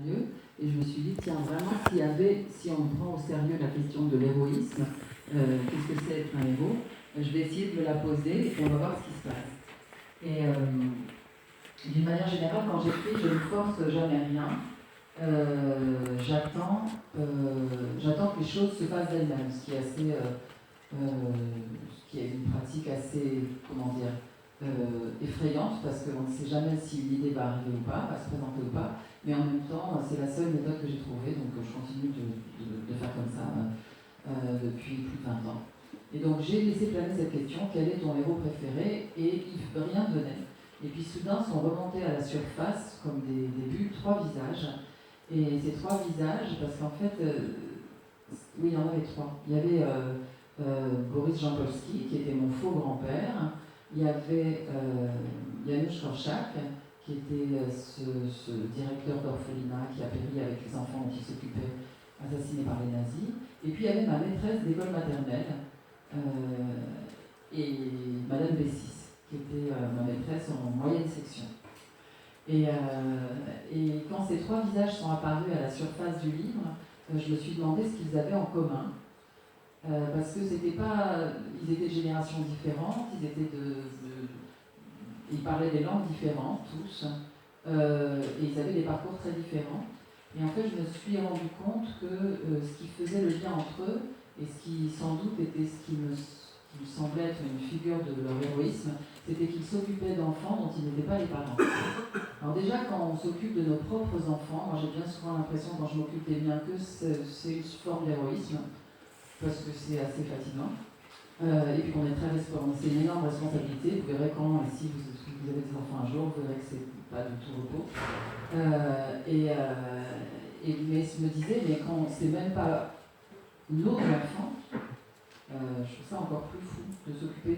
sérieux. Et je me suis dit, tiens, vraiment, si on prend au sérieux la question de l'héroïsme, qu'est-ce que c'est être un héros, je vais essayer de me la poser et on va voir ce qui se passe. Et d'une manière générale, quand j'écris, je ne force jamais rien. J'attends que les choses se fassent d'elles-mêmes, ce qui est assez, ce qui est une pratique assez, comment dire, effrayante, parce qu'on ne sait jamais si l'idée va arriver ou pas, va se présenter ou pas, mais en même temps, c'est la seule méthode que j'ai trouvée, donc je continue de faire comme ça depuis plus de 20 ans. Et donc j'ai laissé planer cette question, quel est ton héros préféré? Et rien ne venait. Et puis soudain sont remontés à la surface, comme des bulles, 3 visages. Et ces 3 visages, parce qu'en fait, oui, il y en avait 3. Il y avait Boris Jampolsky, qui était mon faux grand-père. Il y avait Janusz Korczak, qui était ce directeur d'orphelinat qui a péri avec les enfants dont il s'occupait, assassinés par les nazis. Et puis il y avait ma maîtresse d'école maternelle, et Madame Bessis, qui était ma maîtresse en moyenne section. Et quand ces 3 visages sont apparus à la surface du livre, je me suis demandé ce qu'ils avaient en commun. Parce que c'était pas, ils étaient de générations différentes, ils parlaient des langues différentes tous, et ils avaient des parcours très différents. Et en fait, je me suis rendu compte que ce qui faisait le lien entre eux, et ce qui sans doute était ce qui me semblait être une figure de leur héroïsme, c'était qu'ils s'occupaient d'enfants dont ils n'étaient pas les parents. Alors déjà, quand on s'occupe de nos propres enfants, moi j'ai bien souvent l'impression quand je m'occupe des miens que c'est une forme d'héroïsme, parce que c'est assez fatigant. Et puis qu'on est c'est une énorme responsabilité. Vous verrez quand, si vous avez des enfants un jour, vous verrez que c'est pas du tout repos. Mais je me disais, mais quand c'est même pas nos enfants, je trouve ça encore plus fou de s'occuper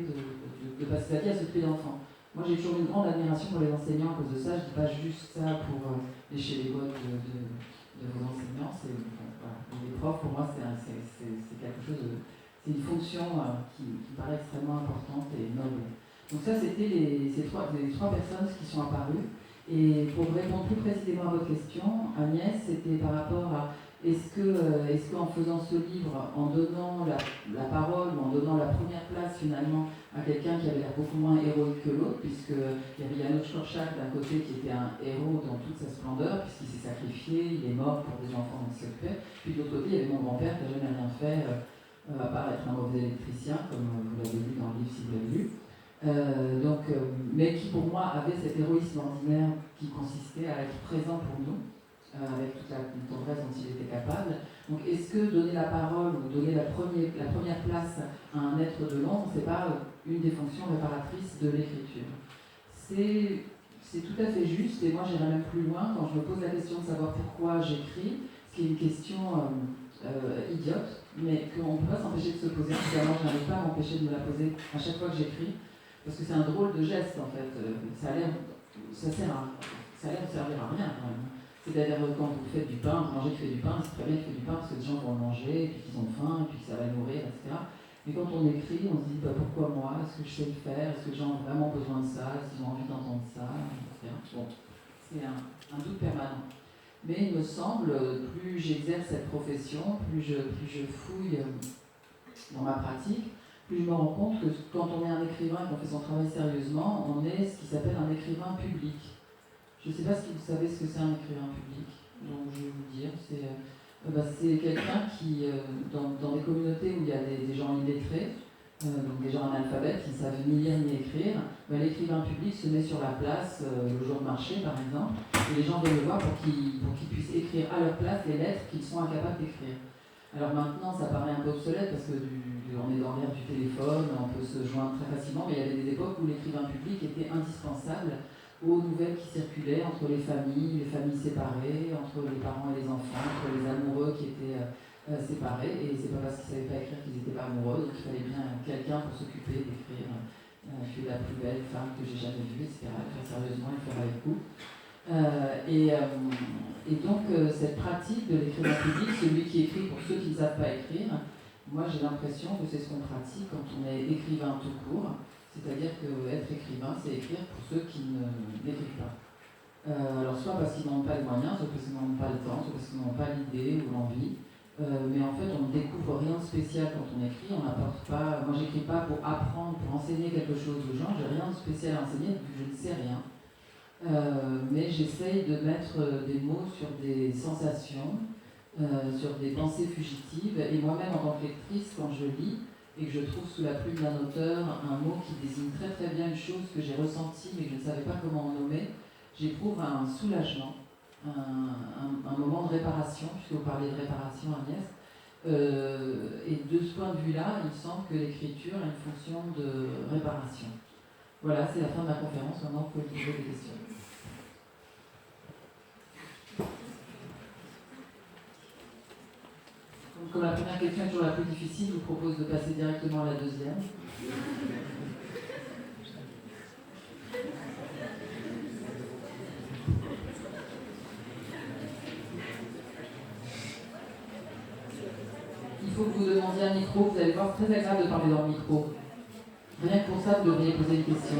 de passer sa vie à s'occuper d'enfants. Moi j'ai toujours une grande admiration pour les enseignants à cause de ça. Je dis pas juste ça pour lécher les bottes de vos enseignants. Voilà. Les profs, pour moi, c'est quelque chose de... C'est une fonction qui paraît extrêmement importante et noble. Donc ça, c'était les trois personnes qui sont apparues. Et pour répondre plus précisément à votre question, Agnès, c'était par rapport à est-ce qu'en faisant ce livre, en donnant la parole ou en donnant la première place finalement à quelqu'un qui avait l'air beaucoup moins héroïque que l'autre, puisqu'il y avait Janusz Korczak d'un côté qui était un héros dans toute sa splendeur, puisqu'il s'est sacrifié, il est mort pour des enfants dont il s'occupait, puis de l'autre côté il y avait mon grand-père qui n'a jamais rien fait, à part être un mauvais électricien, comme vous l'avez lu dans le livre si vous l'avez lu. Mais qui pour moi avait cet héroïsme ordinaire qui consistait à être présent pour nous, avec toute la tendresse dont il était capable. Donc est-ce que donner la parole ou donner la première place à un être de l'ombre, c'est pas une des fonctions réparatrices de l'écriture? C'est tout à fait juste, et moi j'irai même plus loin quand je me pose la question de savoir pourquoi j'écris, ce qui est une question idiote, mais qu'on ne peut pas s'empêcher de se poser. Évidemment, je n'arrive pas à m'empêcher de me la poser à chaque fois que j'écris, parce que c'est un drôle de geste en fait. Ça a l'air de servir à rien quand même. C'est-à-dire quand vous faites du pain, vous mangez qui fait du pain, c'est très bien qu'il fait du pain parce que les gens vont le manger, et puis qu'ils ont faim, et puis que ça va nourrir, etc. Mais quand on écrit, on se dit pourquoi moi? Est-ce que je sais le faire? Est-ce que les gens ont vraiment besoin de ça? Est-ce qu'ils ont envie d'entendre ça? Etc. Bon, c'est un doute permanent. Mais il me semble, plus j'exerce cette profession, plus je fouille dans ma pratique, plus je me rends compte que quand on est un écrivain et qu'on fait son travail sérieusement, on est ce qui s'appelle un écrivain public. Je ne sais pas si vous savez ce que c'est un écrivain public, donc je vais vous dire, c'est quelqu'un qui, dans des communautés où il y a des gens illettrés, donc des gens analphabètes qui ne savent ni lire ni écrire, l'écrivain public se met sur la place le jour de marché par exemple, et les gens viennent le voir pour qu'ils puissent écrire à leur place les lettres qu'ils sont incapables d'écrire. Alors maintenant ça paraît un peu obsolète parce qu'on est dans l'ère du téléphone, on peut se joindre très facilement, mais il y avait des époques où l'écrivain public était indispensable aux nouvelles qui circulaient entre les familles séparées, entre les parents et les enfants, entre les amoureux qui étaient séparés, et c'est pas parce qu'ils ne savaient pas écrire qu'ils n'étaient pas amoureux, donc il fallait bien quelqu'un pour s'occuper d'écrire je suis la plus belle femme que j'ai jamais vue, etc. Très sérieusement, il faire avec vous. Et donc cette pratique de l'écrivain public, celui qui écrit pour ceux qui ne savent pas écrire, moi j'ai l'impression que c'est ce qu'on pratique quand on est écrivain tout court, c'est-à-dire qu'être écrivain, c'est écrire pour ceux qui n'écrivent pas. Alors soit parce qu'ils n'ont pas les moyens, soit parce qu'ils n'ont pas le temps, soit parce qu'ils n'ont pas l'idée ou l'envie. Mais en fait, on ne découvre rien de spécial quand on écrit. On n'apporte pas. Moi, j'écris pas pour apprendre, pour enseigner quelque chose aux gens. J'ai rien de spécial à enseigner, je ne sais rien. Mais j'essaye de mettre des mots sur des sensations, sur des pensées fugitives. Et moi-même, en tant que lectrice, quand je lis et que je trouve sous la plume d'un auteur un mot qui désigne très très bien une chose que j'ai ressentie mais que je ne savais pas comment nommer, j'éprouve un soulagement. Un moment de réparation, puisque vous parlez de réparation, Agnès. Et de ce point de vue-là, il semble que l'écriture a une fonction de réparation. Voilà, c'est la fin de ma conférence. Maintenant, vous pouvez poser des questions. Donc, comme la première question est toujours la plus difficile, je vous propose de passer directement à la deuxième. Il faut que vous demandiez un micro, vous allez voir, c'est très agréable de parler dans le micro. Rien que pour ça, vous devriez poser une question.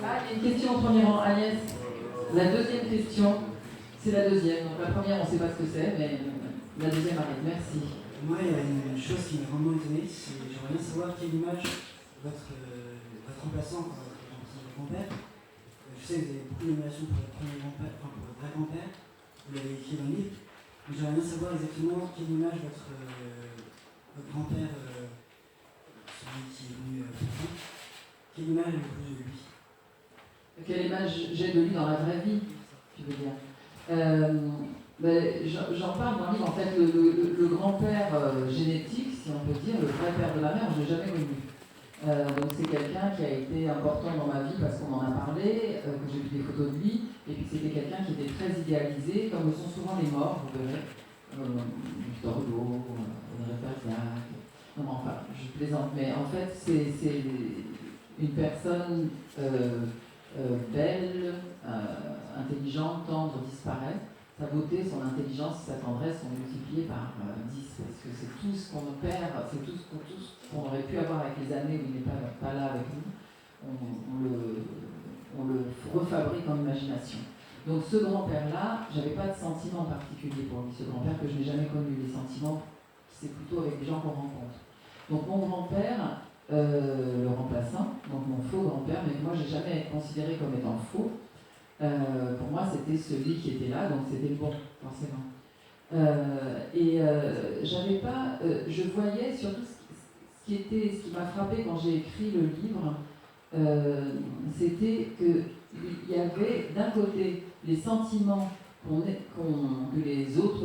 Ah, il y a une question au premier rang, Agnès. La deuxième question, c'est la deuxième. Donc la première, on ne sait pas ce que c'est, mais la deuxième arrive. Merci. Moi, il y a une chose qui m'a vraiment étonné, c'est j'aimerais bien savoir quelle image votre remplaçant, votre grand-père. Je sais que vous avez beaucoup d'admiration pour votre premier grand-père, enfin pour votre vrai-grand-père, vous l'avez écrit dans le livre, mais j'aimerais bien savoir exactement quelle image votre grand-père, celui qui est venu après, quelle image est plus de lui. Quelle image j'ai de lui dans la vraie vie, tu veux dire. J'en parle dans le livre, en fait, le grand-père génétique, si on peut dire, le vrai père de ma mère, je ne l'ai jamais connu. Donc c'est quelqu'un qui a été important dans ma vie parce qu'on en a parlé, que j'ai vu des photos de lui, et puis c'était quelqu'un qui était très idéalisé, comme le sont souvent les morts, vous verrez, Victor Hugo, Audrey Balzac. Non, enfin, je plaisante, mais en fait c'est une personne belle, intelligente, tendre, disparaît. Sa beauté, son intelligence, sa tendresse sont multipliées par 10, parce que c'est tout ce qu'on perd, c'est tout ce qu'on aurait pu avoir avec les années où il n'est pas là avec nous. On le refabrique en imagination. Donc ce grand-père-là, j'avais pas de sentiment particulier pour lui, ce grand-père que je n'ai jamais connu. Les sentiments, c'est plutôt avec des gens qu'on rencontre. Donc mon grand-père, le remplaçant, donc mon faux grand-père, mais que moi j'ai jamais considéré comme étant faux, pour moi c'était celui qui était là, donc c'était le bon, forcément. J'avais pas, je voyais surtout ce qui m'a frappé quand j'ai écrit le livre, c'était qu'il y avait d'un côté les sentiments que les autres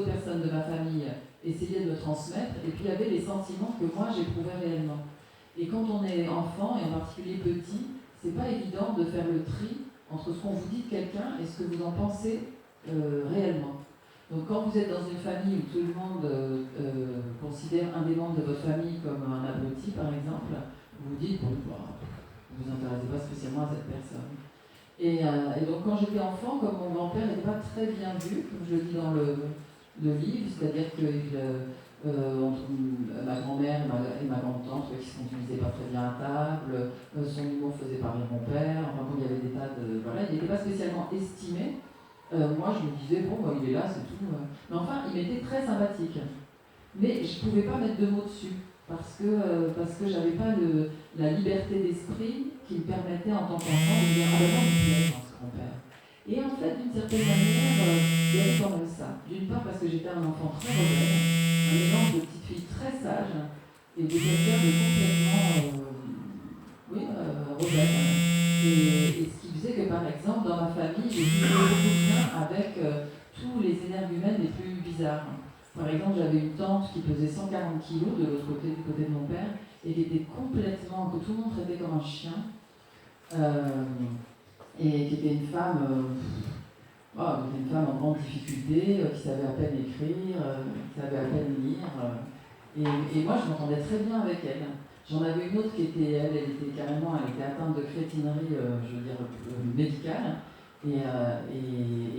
personnes de ma famille essayaient de me transmettre, et puis il y avait les sentiments que moi j'éprouvais réellement. Et quand on est enfant, et en particulier petit, c'est pas évident de faire le tri entre ce qu'on vous dit de quelqu'un et ce que vous en pensez réellement. Donc quand vous êtes dans une famille où tout le monde considère un des membres de votre famille comme un abruti, par exemple, vous vous dites, bon, vous vous intéressez pas spécialement à cette personne. Et donc quand j'étais enfant, comme mon grand-père n'était pas très bien vu, comme je le dis dans le livre, c'est-à-dire que entre ma grand-mère et ma grande-tante qui se conduisaient pas très bien à table, son humour faisait parler mon père, enfin bon, il y avait des tas de... Voilà, il n'était pas spécialement estimé. Moi, je me disais, bon, il est là, c'est tout. Mais enfin, il m'était très sympathique. Mais je ne pouvais pas mettre de mots dessus, parce que j'avais pas la liberté d'esprit qui me permettait en tant qu'enfant de dire, ah ben non, il me plaît, ce grand-père. Et en fait, d'une certaine manière, il y avait quand même ça. D'une part parce que j'étais un enfant très rebelle, un mélange de petite fille très sage et de quelqu'un de complètement rebelle. Et ce qui faisait que, par exemple, dans ma famille, j'ai vivais beaucoup bien avec tous les énergumènes les plus bizarres. Par exemple, j'avais une tante qui pesait 140 kilos de l'autre côté, du côté de mon père, et qui était complètement, que tout le monde traitait comme un chien. Et qui était une femme en grande difficulté, qui savait à peine écrire, qui savait à peine lire. Et moi, je m'entendais très bien avec elle. J'en avais une autre qui était, elle était atteinte de crétinerie, médicale. Et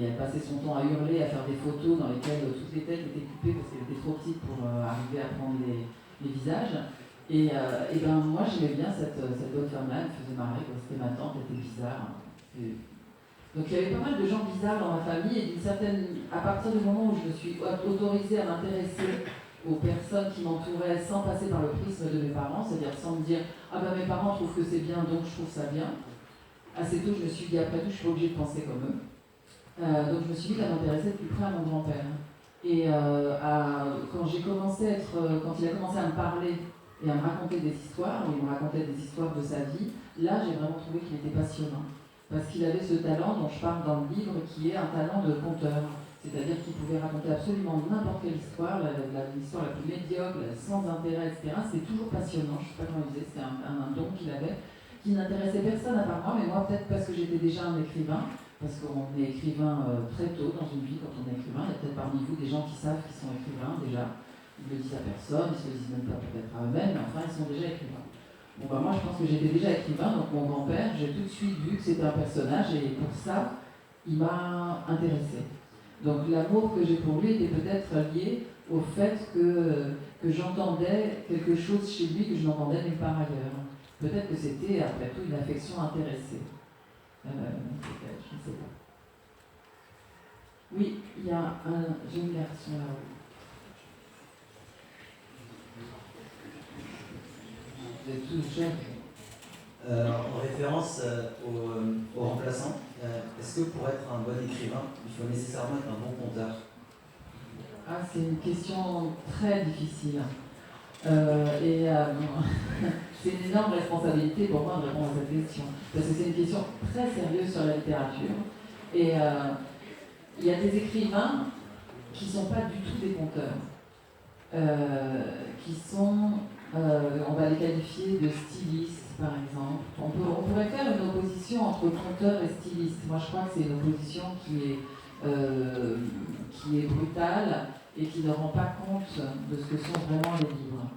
elle passait son temps à hurler, à faire des photos dans lesquelles toutes les têtes étaient coupées parce qu'elle était trop petite pour arriver à prendre les visages. Et ben moi j'aimais bien cette bonne femme-là, elle me faisait marrer, quoi. C'était ma tante, elle était bizarre. Donc il y avait pas mal de gens bizarres dans ma famille, et à partir du moment où je me suis autorisée à m'intéresser aux personnes qui m'entouraient sans passer par le prisme de mes parents, c'est-à-dire sans me dire « Ah ben mes parents trouvent que c'est bien, donc je trouve ça bien », assez tôt je me suis dit après tout je suis pas obligée de penser comme eux. Donc je me suis dit à m'intéresser de plus près à mon grand-père. Et quand il a commencé à me parler et à me raconter des histoires, il me racontait des histoires de sa vie, là j'ai vraiment trouvé qu'il était passionnant. Parce qu'il avait ce talent dont je parle dans le livre, qui est un talent de conteur. C'est-à-dire qu'il pouvait raconter absolument n'importe quelle histoire, l'histoire la plus médiocre, sans intérêt, etc. C'était toujours passionnant, je ne sais pas comment il disait, c'était un don qu'il avait, qui n'intéressait personne à part moi, mais moi peut-être parce que j'étais déjà un écrivain, parce qu'on est écrivain très tôt dans une vie quand on est écrivain. Il y a peut-être parmi vous des gens qui savent qu'ils sont écrivains déjà. Ils ne le disent à personne, ils ne se le disent même pas peut-être à eux-mêmes, mais enfin ils sont déjà écrivains. Bon ben moi je pense que j'étais déjà écrivain, donc mon grand-père, j'ai tout de suite vu que c'était un personnage et pour ça, il m'a intéressée. Donc l'amour que j'ai pour lui était peut-être lié au fait que j'entendais quelque chose chez lui que je n'entendais nulle part ailleurs. Peut-être que c'était après tout une affection intéressée. Peut-être, je ne sais pas. Oui, il y a j'ai une garçon là-haut. Vous êtes tous jeunes. En référence au remplaçant, est-ce que pour être un bon écrivain, il faut nécessairement être un bon conteur? Ah, c'est une question très difficile. C'est une énorme responsabilité pour moi de répondre à cette question. Parce que c'est une question très sérieuse sur la littérature. Et il y a des écrivains qui ne sont pas du tout des conteurs. Qui sont, on va les qualifier de stylistes, par exemple. On pourrait faire une opposition entre conteur et styliste. Moi, je crois que c'est une opposition qui est brutale et qui ne rend pas compte de ce que sont vraiment les livres.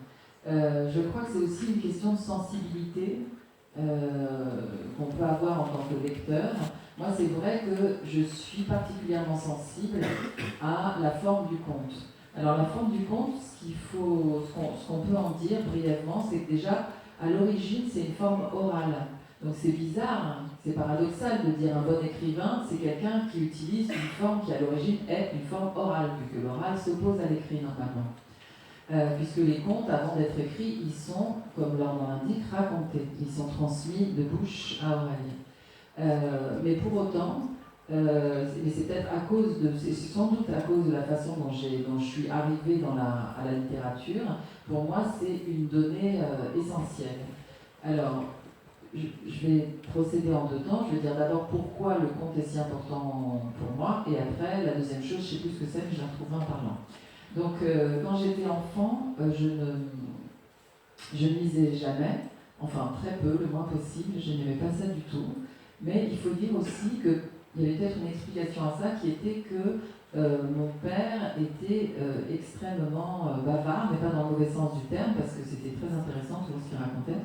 Je crois que c'est aussi une question de sensibilité qu'on peut avoir en tant que lecteur. Moi, c'est vrai que je suis particulièrement sensible à la forme du conte. Alors, la forme du conte, ce qu'on peut en dire brièvement, c'est que déjà, à l'origine, c'est une forme orale. Donc c'est bizarre, c'est paradoxal de dire un bon écrivain, c'est quelqu'un qui utilise une forme qui à l'origine est une forme orale, vu que l'oral s'oppose à l'écrit normalement. Puisque les contes, avant d'être écrits, ils sont, comme leur nom l'indique, racontés. Ils sont transmis de bouche à oreille. Mais pour autant, c'est peut-être c'est sans doute à cause de la façon dont je suis arrivée à la littérature. Pour moi, c'est une donnée essentielle. Alors, je vais procéder en deux temps. Je vais dire d'abord pourquoi le conte est si important pour moi, et après, la deuxième chose, je ne sais plus ce que c'est, mais je la retrouverai en parlant. Donc, quand j'étais enfant, je ne lisais jamais, enfin très peu, le moins possible, je n'aimais pas ça du tout. Mais il faut dire aussi qu'il y avait peut-être une explication à ça, qui était que mon père était extrêmement bavard, mais pas dans le mauvais sens du terme, parce que c'était très intéressant tout ce qu'il racontait.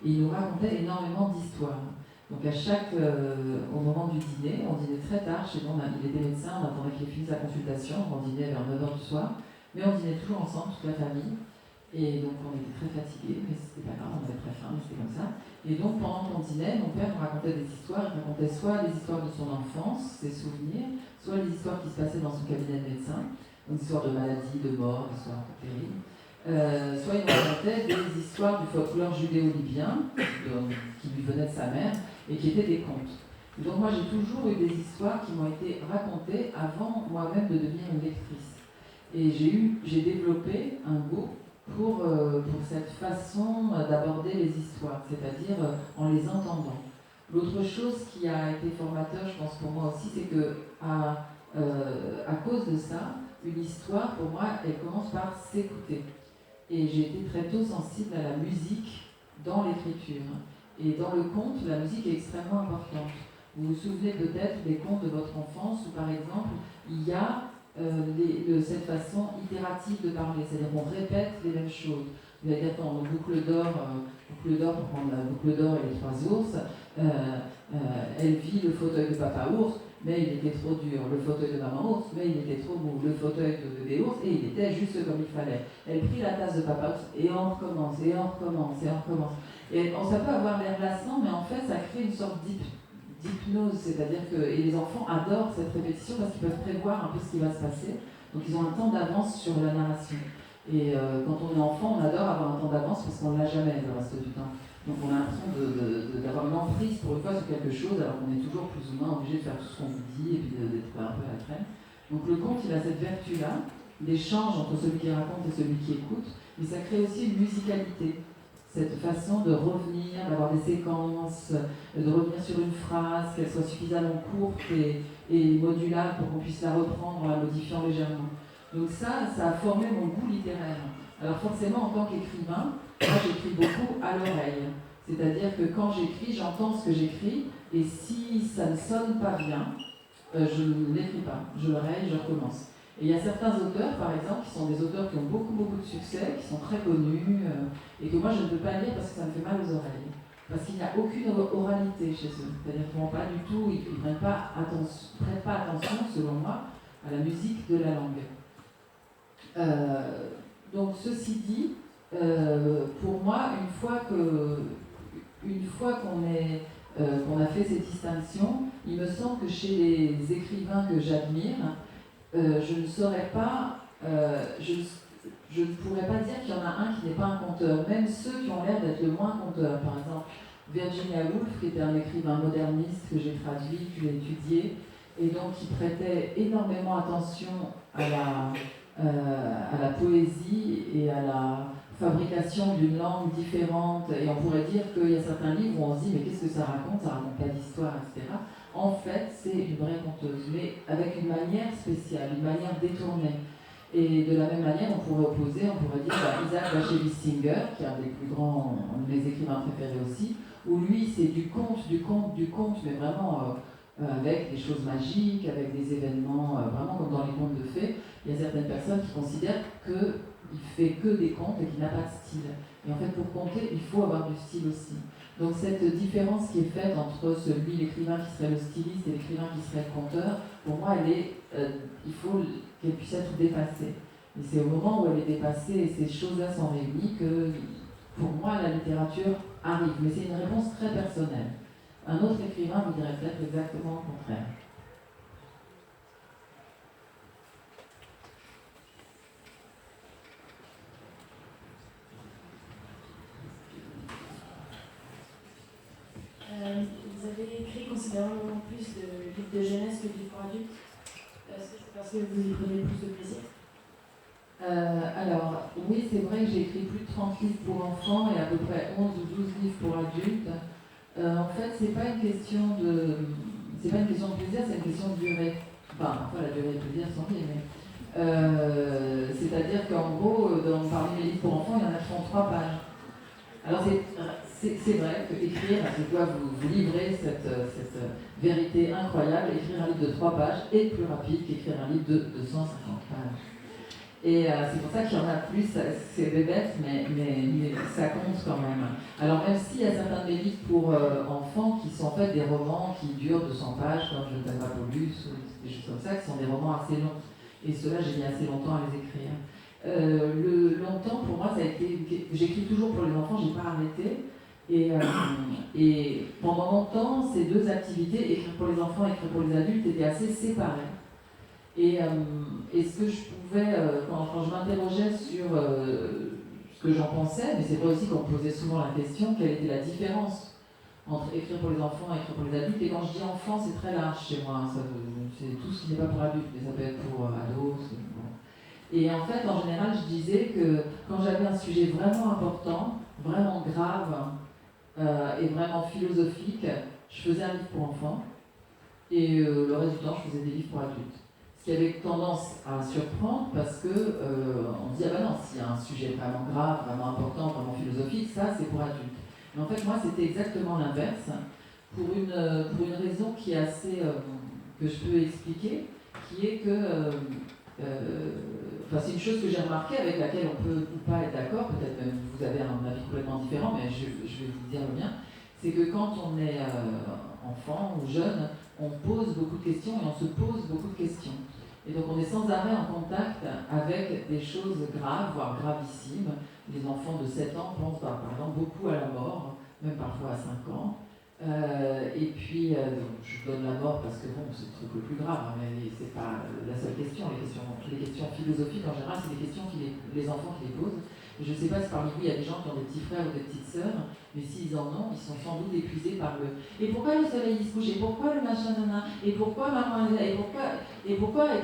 Et il nous racontait énormément d'histoires. Donc au moment du dîner, on dînait très tard, chez nous, il était médecin, on attendait qu'il finisse sa consultation, on dînait vers 9h du soir, mais on dînait toujours ensemble, toute la famille. Et donc on était très fatigués, mais c'était pas grave, on avait très faim, mais c'était comme ça. Et donc pendant qu'on dînait, mon père nous racontait des histoires, il racontait soit les histoires de son enfance, ses souvenirs, soit les histoires qui se passaient dans son cabinet de médecin, des histoires de maladie, de mort, des histoires terribles. Soit il nous racontait des histoires du folklore judéo-libyen, qui lui venaient de sa mère, et qui étaient des contes. Et donc moi j'ai toujours eu des histoires qui m'ont été racontées avant moi-même de devenir une lectrice. Et j'ai développé un goût pour cette façon d'aborder les histoires, c'est-à-dire en les entendant. L'autre chose qui a été formateur, je pense pour moi aussi, c'est que à cause de ça, une histoire, pour moi, elle commence par s'écouter. Et j'ai été très tôt sensible à la musique dans l'écriture. Et dans le conte, la musique est extrêmement importante. Vous vous souvenez peut-être des contes de votre enfance où, par exemple, il y a cette façon itérative de parler, c'est-à-dire qu'on répète les mêmes choses. Vous allez dire, attends, boucle d'or, pour prendre la boucle d'or et les trois ours, elle vit le fauteuil de papa ours, mais il était trop dur. Le fauteuil de maman ours, mais il était trop mou. Le fauteuil de bébé ours, et il était juste comme il fallait. Elle prit la tasse de papa ours, et on recommence, et on recommence, et on recommence. Et ça peut avoir l'air lassant, mais en fait, ça crée une sorte d'hypnose, c'est-à-dire que et les enfants adorent cette répétition parce qu'ils peuvent prévoir un peu ce qui va se passer. Donc ils ont un temps d'avance sur la narration. Et quand on est enfant, on adore avoir un temps d'avance parce qu'on ne l'a jamais le reste du temps. Donc on a l'impression d'avoir une emprise pour une fois sur quelque chose, alors qu'on est toujours plus ou moins obligé de faire tout ce qu'on vous dit et puis d'être un peu à la traîne. Donc le conte, il a cette vertu-là, d'échange entre celui qui raconte et celui qui écoute, mais ça crée aussi une musicalité. Cette façon de revenir, d'avoir des séquences, de revenir sur une phrase, qu'elle soit suffisamment courte et modulable pour qu'on puisse la reprendre en la modifiant légèrement. Donc ça a formé mon goût littéraire. Alors forcément, en tant qu'écrivain, moi j'écris beaucoup à l'oreille. C'est-à-dire que quand j'écris, j'entends ce que j'écris, et si ça ne sonne pas bien, je ne l'écris pas, je l'oreille, je recommence. Et il y a certains auteurs, par exemple, qui sont des auteurs qui ont beaucoup de succès, qui sont très connus, et que moi je ne peux pas lire parce que ça me fait mal aux oreilles. Parce qu'il n'y a aucune oralité chez eux. C'est-à-dire qu'ils ne pas du tout, ils ne prennent pas attention, selon moi, à la musique de la langue. Donc ceci dit, pour moi, une fois qu'on a fait ces distinctions, il me semble que chez les écrivains que j'admire, je ne saurais pas, je ne pourrais pas dire qu'il y en a un qui n'est pas un conteur, même ceux qui ont l'air d'être le moins conteurs. Par exemple, Virginia Woolf, qui était un écrivain moderniste que j'ai traduit, que j'ai étudié, et donc qui prêtait énormément attention à la poésie et à la fabrication d'une langue différente. Et on pourrait dire qu'il y a certains livres où on se dit mais qu'est-ce que ça raconte pas d'histoire, etc. En fait, c'est une vraie conteuse, mais avec une manière spéciale, une manière détournée. Et de la même manière, on pourrait dire Isaac Bashevis Singer, qui est un des plus grands, un de mes écrivains préférés aussi, où lui, c'est du conte, mais vraiment avec des choses magiques, avec des événements, vraiment comme dans les contes de fées. Il y a certaines personnes qui considèrent qu'il fait que des contes et qu'il n'a pas de style. Et en fait, pour conter, il faut avoir du style aussi. Donc cette différence qui est faite entre l'écrivain qui serait le styliste et l'écrivain qui serait le conteur, pour moi, il faut qu'elle puisse être dépassée. Et c'est au moment où elle est dépassée et ces choses-là sont réunies que, pour moi, la littérature arrive. Mais c'est une réponse très personnelle. Un autre écrivain vous dirait peut-être exactement le contraire. Vous avez écrit considérablement plus de livres de jeunesse que de livres pour adultes. Est-ce que c'est parce que vous y prenez plus de plaisir? Alors, oui, c'est vrai que j'ai écrit plus de 30 livres pour enfants et à peu près 11 ou 12 livres pour adultes. En fait, c'est pas une question de plaisir, c'est une question de durée. Enfin, la durée de plaisir sans lier, mais c'est-à-dire qu'en gros, parmi les livres pour enfants, il y en a 33 pages. Alors c'est vrai qu'écrire, je dois vous livrer cette vérité incroyable, écrire un livre de 3 pages est plus rapide qu'écrire un livre de 250 pages. Et c'est pour ça qu'il y en a plus, c'est bébête, mais ça compte quand même. Alors même s'il y a certains de mes livres pour enfants qui sont en fait des romans qui durent 200 pages, comme Je t'aime pas Paulus, ou des choses comme ça, qui sont des romans assez longs. Et ceux-là, j'ai mis assez longtemps à les écrire. Longtemps, pour moi, ça a été... J'écris toujours pour les enfants, j'ai pas arrêté. Et pendant longtemps, ces deux activités, écrire pour les enfants et écrire pour les adultes, étaient assez séparées. Et ce que je pouvais, quand je m'interrogeais sur ce que j'en pensais, mais c'est vrai aussi qu'on me posait souvent la question, quelle était la différence entre écrire pour les enfants et écrire pour les adultes. Et quand je dis enfants, c'est très large chez moi, hein, c'est tout ce qui n'est pas pour adultes, mais ça peut être pour ados. Bon. Et en fait, en général, je disais que quand j'avais un sujet vraiment important, vraiment grave et vraiment philosophique, je faisais un livre pour enfants. Et le reste du temps, je faisais des livres pour adultes. Ce qui avait tendance à surprendre parce que on se dit, ah ben non, s'il y a un sujet vraiment grave, vraiment important, vraiment philosophique, ça c'est pour adultes. Mais en fait, moi, c'était exactement l'inverse, pour une raison qui est assez, que je peux expliquer, qui est que, c'est une chose que j'ai remarquée, avec laquelle on peut ou pas être d'accord, peut-être même vous avez un avis complètement différent, mais je vais vous dire le mien, c'est que quand on est enfant ou jeune, on pose beaucoup de questions et on se pose beaucoup de questions. Et donc on est sans arrêt en contact avec des choses graves, voire gravissimes. Les enfants de 7 ans pensent par exemple beaucoup à la mort, même parfois à 5 ans. Et puis, je donne la mort parce que bon, c'est le truc le plus grave, hein, mais c'est pas la seule question. Les questions philosophiques en général, c'est des questions que les enfants qui les posent. Et je ne sais pas si parmi vous il y a des gens qui ont des petits frères ou des petites sœurs, mais s'ils en ont, ils sont sans doute épuisés par le. Et pourquoi le soleil il se couche? Et pourquoi le machin nana? Et pourquoi maman? Et pourquoi? Et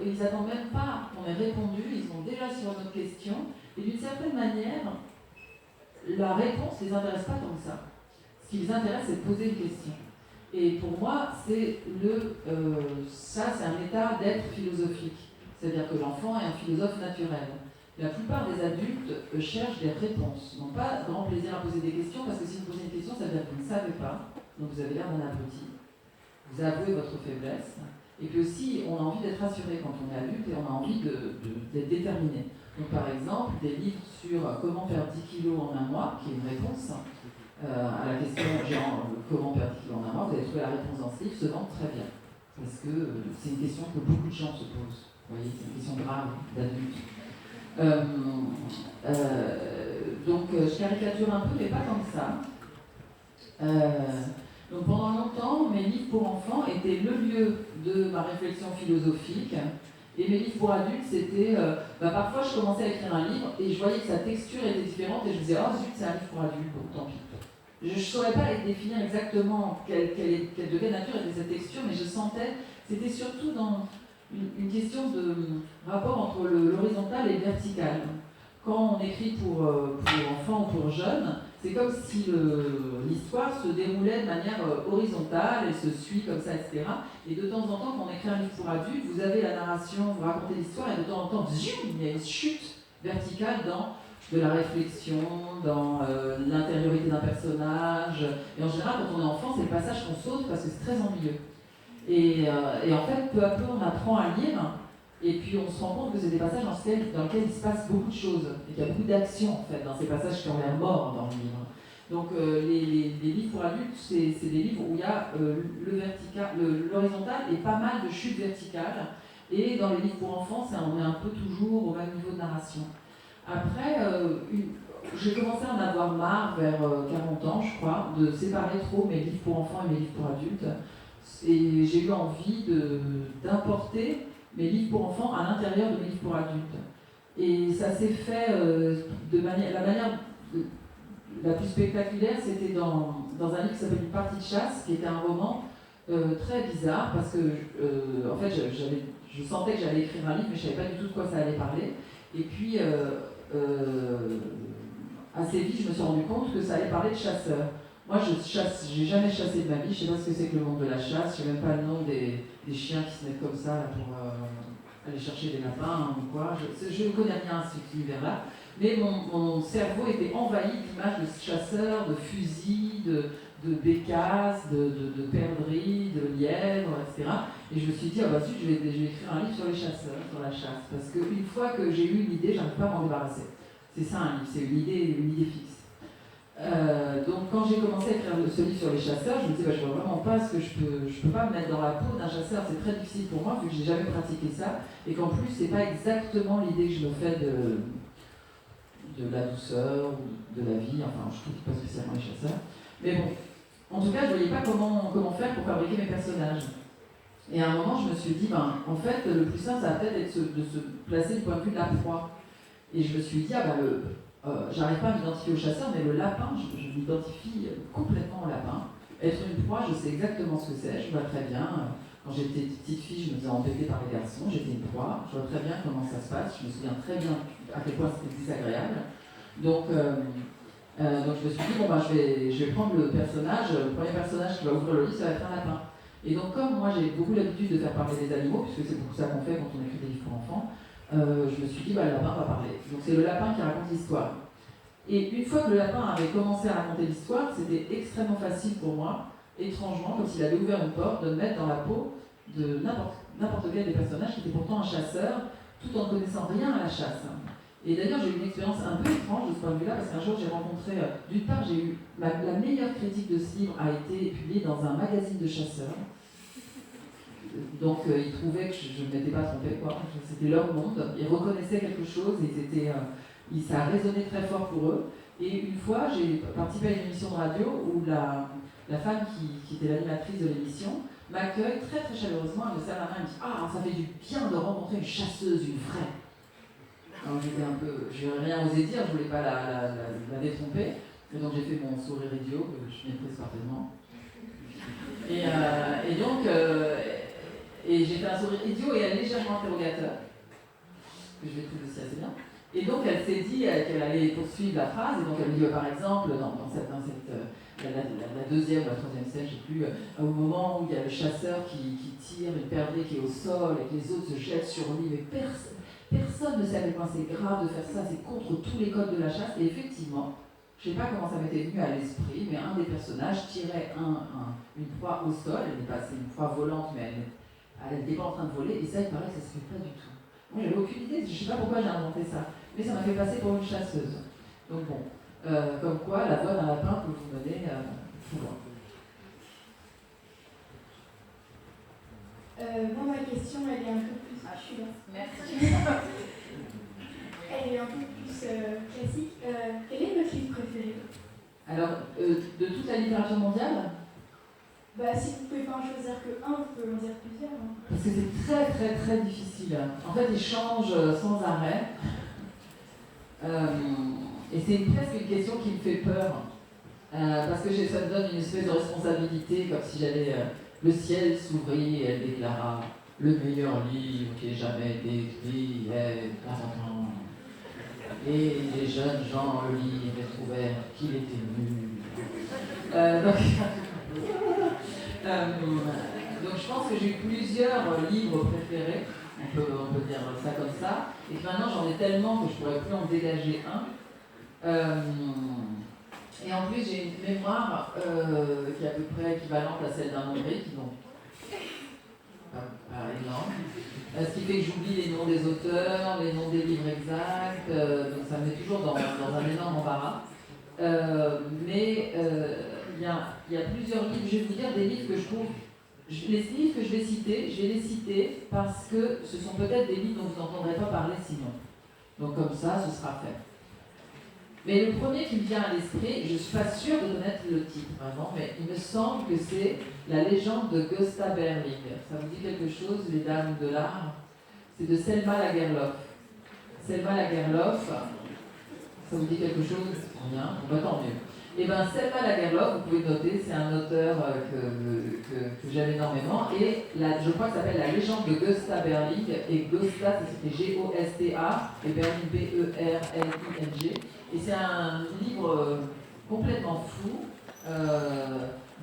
ils n'attendent même pas qu'on ait répondu, ils sont déjà sur notre question. Et d'une certaine manière, la réponse ne les intéresse pas tant que ça. Ce qui les intéresse, c'est de poser une question. Et pour moi, c'est un état d'être philosophique. C'est-à-dire que l'enfant est un philosophe naturel. La plupart des adultes cherchent des réponses, n'ont pas grand plaisir à poser des questions, parce que si vous posez une question, ça veut dire que vous ne savez pas, donc vous avez l'air d'un abruti. Vous avouez votre faiblesse, et puis aussi, on a envie d'être rassuré quand on est adulte, et on a envie d'être déterminé. Donc par exemple, des livres sur comment perdre 10 kilos en un mois, qui est une réponse, à la question comment perdre 10 kilos en un mois, vous allez trouver la réponse dans ce livre, se vendent très bien. Parce que c'est une question que beaucoup de gens se posent. Vous voyez, c'est une question grave d'adulte. Donc je caricature un peu, mais pas tant que ça. Donc pendant longtemps, mes livres pour enfants étaient le lieu de ma réflexion philosophique. Et mes livres pour adultes, c'était... parfois, je commençais à écrire un livre et je voyais que sa texture était différente et je me disais « Oh zut, c'est un livre pour adultes, bon, tant pis ». Je ne saurais pas définir exactement de quelle nature était cette texture, mais je sentais... C'était surtout dans une question de rapport entre l'horizontal et le vertical. Quand on écrit pour enfants ou pour jeunes, c'est comme si l'histoire se déroulait de manière horizontale, elle se suit comme ça, etc. Et de temps en temps, quand on écrit un livre pour adultes, vous avez la narration, vous racontez l'histoire, et de temps en temps, il y a une chute verticale dans de la réflexion, dans l'intériorité d'un personnage. Et en général, quand on est enfant, c'est le passage qu'on saute parce que c'est très ennuyeux. Et en fait, peu à peu, on apprend à lire, et puis on se rend compte que c'est des passages dans lesquels il se passe beaucoup de choses, et qu'il y a beaucoup d'actions en fait, dans ces passages qui ont l'air morts dans le livre. Donc les livres pour adultes, c'est des livres où il y a l'horizontal et pas mal de chutes verticales, et dans les livres pour enfants, on est un peu toujours au même niveau de narration. Après, j'ai commencé à en avoir marre vers 40 ans, je crois, de séparer trop mes livres pour enfants et mes livres pour adultes. Et j'ai eu envie d'importer mes livres pour enfants à l'intérieur de mes livres pour adultes. Et ça s'est fait la manière la plus spectaculaire, c'était dans un livre qui s'appelle Une partie de chasse, qui était un roman très bizarre, parce que en fait, je sentais que j'allais écrire un livre, mais je ne savais pas du tout de quoi ça allait parler. Et puis, assez vite, je me suis rendu compte que ça allait parler de chasseurs. Moi, j'ai jamais chassé de ma vie, je ne sais pas ce que c'est que le monde de la chasse, je ne sais même pas le nom des chiens qui se mettent comme ça là, pour aller chercher des lapins ou quoi. Je ne connais rien à cet univers-là, mais mon cerveau était envahi d'images de chasseurs, de fusils, de bécasses, de perdrix, de lièvres, etc. Et je me suis dit, ah bah zut, je vais écrire un livre sur les chasseurs, sur la chasse, parce qu'une fois que j'ai eu une idée, je n'arrive pas à m'en débarrasser. C'est ça un livre, c'est une idée fixe. Donc quand j'ai commencé à écrire ce livre sur les chasseurs, je me disais, je ne vois vraiment pas ce que je peux pas me mettre dans la peau d'un chasseur, c'est très difficile pour moi vu que je n'ai jamais pratiqué ça, et qu'en plus c'est pas exactement l'idée que je me fais de la douceur ou de la vie, enfin je trouve pas spécialement les chasseurs. Mais bon, en tout cas je ne voyais pas comment faire pour fabriquer mes personnages. Et à un moment je me suis dit, en fait le plus simple ça va peut-être être de se placer du point de vue de la proie. Et je me suis dit, j'arrive pas à m'identifier au chasseur, mais le lapin, je m'identifie complètement au lapin. Être une proie, je sais exactement ce que c'est, je vois très bien. Quand j'étais petite fille, je me faisais embêter par les garçons, j'étais une proie, je vois très bien comment ça se passe, je me souviens très bien à quel point c'était désagréable. Donc je me suis dit, je vais prendre le premier personnage qui va ouvrir le lit, ça va être un lapin. Et donc comme moi j'ai beaucoup l'habitude de faire parler des animaux, puisque c'est beaucoup ça qu'on fait quand on écrit des livres pour enfants, je me suis dit, le lapin va parler. Donc c'est le lapin qui raconte l'histoire. Et une fois que le lapin avait commencé à raconter l'histoire, c'était extrêmement facile pour moi, étrangement, comme s'il avait ouvert une porte, de me mettre dans la peau de n'importe quel des personnages qui était pourtant un chasseur, tout en ne connaissant rien à la chasse. Et d'ailleurs, j'ai eu une expérience un peu étrange de ce point de vue-là, parce qu'un jour, j'ai rencontré, d'une part, j'ai eu la meilleure critique de ce livre a été publiée dans un magazine de chasseurs. Donc ils trouvaient que je ne m'étais pas trompée, quoi. C'était leur monde. Ils reconnaissaient quelque chose et ça a résonné très fort pour eux. Et une fois, j'ai participé à une émission de radio où la femme qui était l'animatrice de l'émission m'accueille très très chaleureusement, elle me serre la main et me dit « Ah, ça fait du bien de rencontrer une chasseuse, une vraie !» Alors je n'ai rien osé dire, je ne voulais pas la détromper. Et donc j'ai fait mon sourire idiot, que je méprise parfaitement. Et j'ai fait un sourire idiot et un légèrement interrogateur, que je trouve aussi assez bien. Et donc elle s'est dit qu'elle allait poursuivre la phrase, et donc elle me dit par exemple, dans la deuxième ou la troisième scène, je ne sais plus, au moment où il y a le chasseur qui tire une perdrix qui est au sol et que les autres se jettent sur lui, mais personne ne sait à quel point c'est grave de faire ça, c'est contre tous les codes de la chasse, et effectivement, je ne sais pas comment ça m'était venu à l'esprit, mais un des personnages tirait une proie au sol, c'est une proie volante, mais elle n'était pas en train de voler, et ça, il paraît que ça ne se fait pas du tout. Moi, j'avais aucune idée, je ne sais pas pourquoi j'ai inventé ça, mais ça m'a fait passer pour une chasseuse. Donc bon, comme quoi, la voix d'un lapin peut vous mener tout loin. Moi, ma question, elle est un peu plus... Ah, je suis là. Merci. Elle est un peu plus classique. Quel est votre livre préféré? Alors, de toute la littérature mondiale? Si vous ne pouvez pas en choisir que un, vous pouvez en dire plusieurs. Hein. Parce que c'est très très très difficile. En fait, il change sans arrêt. Et c'est presque une question qui me fait peur. Parce que ça me donne une espèce de responsabilité, comme si j'allais... le ciel s'ouvrit et elle déclara « Le meilleur livre qui ait jamais été écrit est... » Et les jeunes gens le lirent et trouvèrent qu'il était nul. Donc je pense que j'ai eu plusieurs livres préférés, on peut dire ça comme ça, et que maintenant j'en ai tellement que je pourrais plus en dégager un. Et en plus j'ai une mémoire qui est à peu près équivalente à celle d'un nombric, donc pas énorme. Ce qui fait que j'oublie les noms des auteurs, les noms des livres exacts, donc ça me met toujours dans un énorme embarras. Mais il y a plusieurs livres, je vais vous dire des livres que je trouve... Les livres que je vais les citer parce que ce sont peut-être des livres dont vous n'entendrez pas parler sinon. Donc comme ça, ce sera fait. Mais le premier qui me vient à l'esprit, je ne suis pas sûre de connaître le titre vraiment, mais il me semble que c'est La légende de Gösta Berling. Ça vous dit quelque chose, les dames de l'art? C'est de Selma Lagerlöf. Selma Lagerlöf, ça vous dit quelque chose? Rien, tant mieux. Et bien Selma Lagerlöf, vous pouvez noter, c'est un auteur que j'aime énormément, et je crois que ça s'appelle La légende de Gösta Berling, et Gösta, c'était G-O-S-T-A, et Berling, B-E-R-L-I-N-G. Et c'est un livre complètement fou,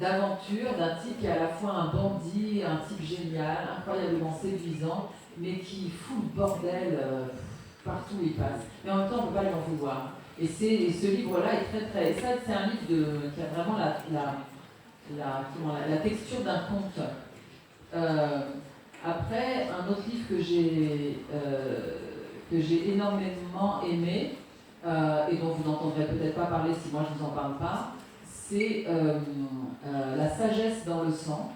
d'aventure, d'un type qui est à la fois un bandit, un type génial, incroyablement séduisant, mais qui fout le bordel partout où il passe. Mais en même temps, on ne peut pas lui en vouloir. Et ce livre-là est très très... Et ça, c'est un livre qui a vraiment la texture d'un conte. Après, un autre livre que j'ai énormément aimé, et dont vous n'entendrez peut-être pas parler si moi je ne vous en parle pas, c'est La sagesse dans le sang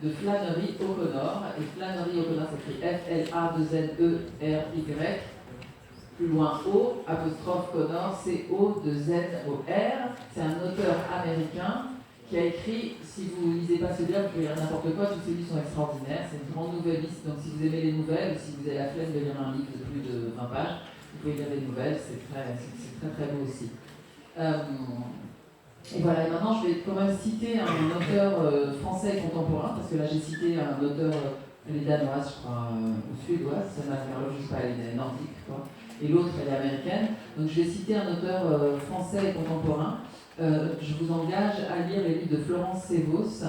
de Flannery O'Connor. Et Flannery O'Connor s'écrit F-L-A-2-N-E-R-Y, plus loin O, apostrophe Connor, C-O-2-N-O-R. C'est un auteur américain qui a écrit, si vous ne lisez pas ce livre, vous pouvez lire n'importe quoi, tous ces livres sont extraordinaires. C'est une grande nouvelliste, donc si vous aimez les nouvelles, ou si vous avez la flemme de lire un livre de plus de 20 pages, vous pouvez lire les nouvelles, c'est très très beau aussi. Et voilà, et maintenant je vais quand même citer un auteur français contemporain, parce que là j'ai cité un auteur, elle est danoise je crois, ou suédoise, ça m'a fait je sais pas, elle est nordique quoi, et l'autre elle est américaine. Donc je vais citer un auteur français contemporain. Je vous engage à lire les livres de Florence Sévos,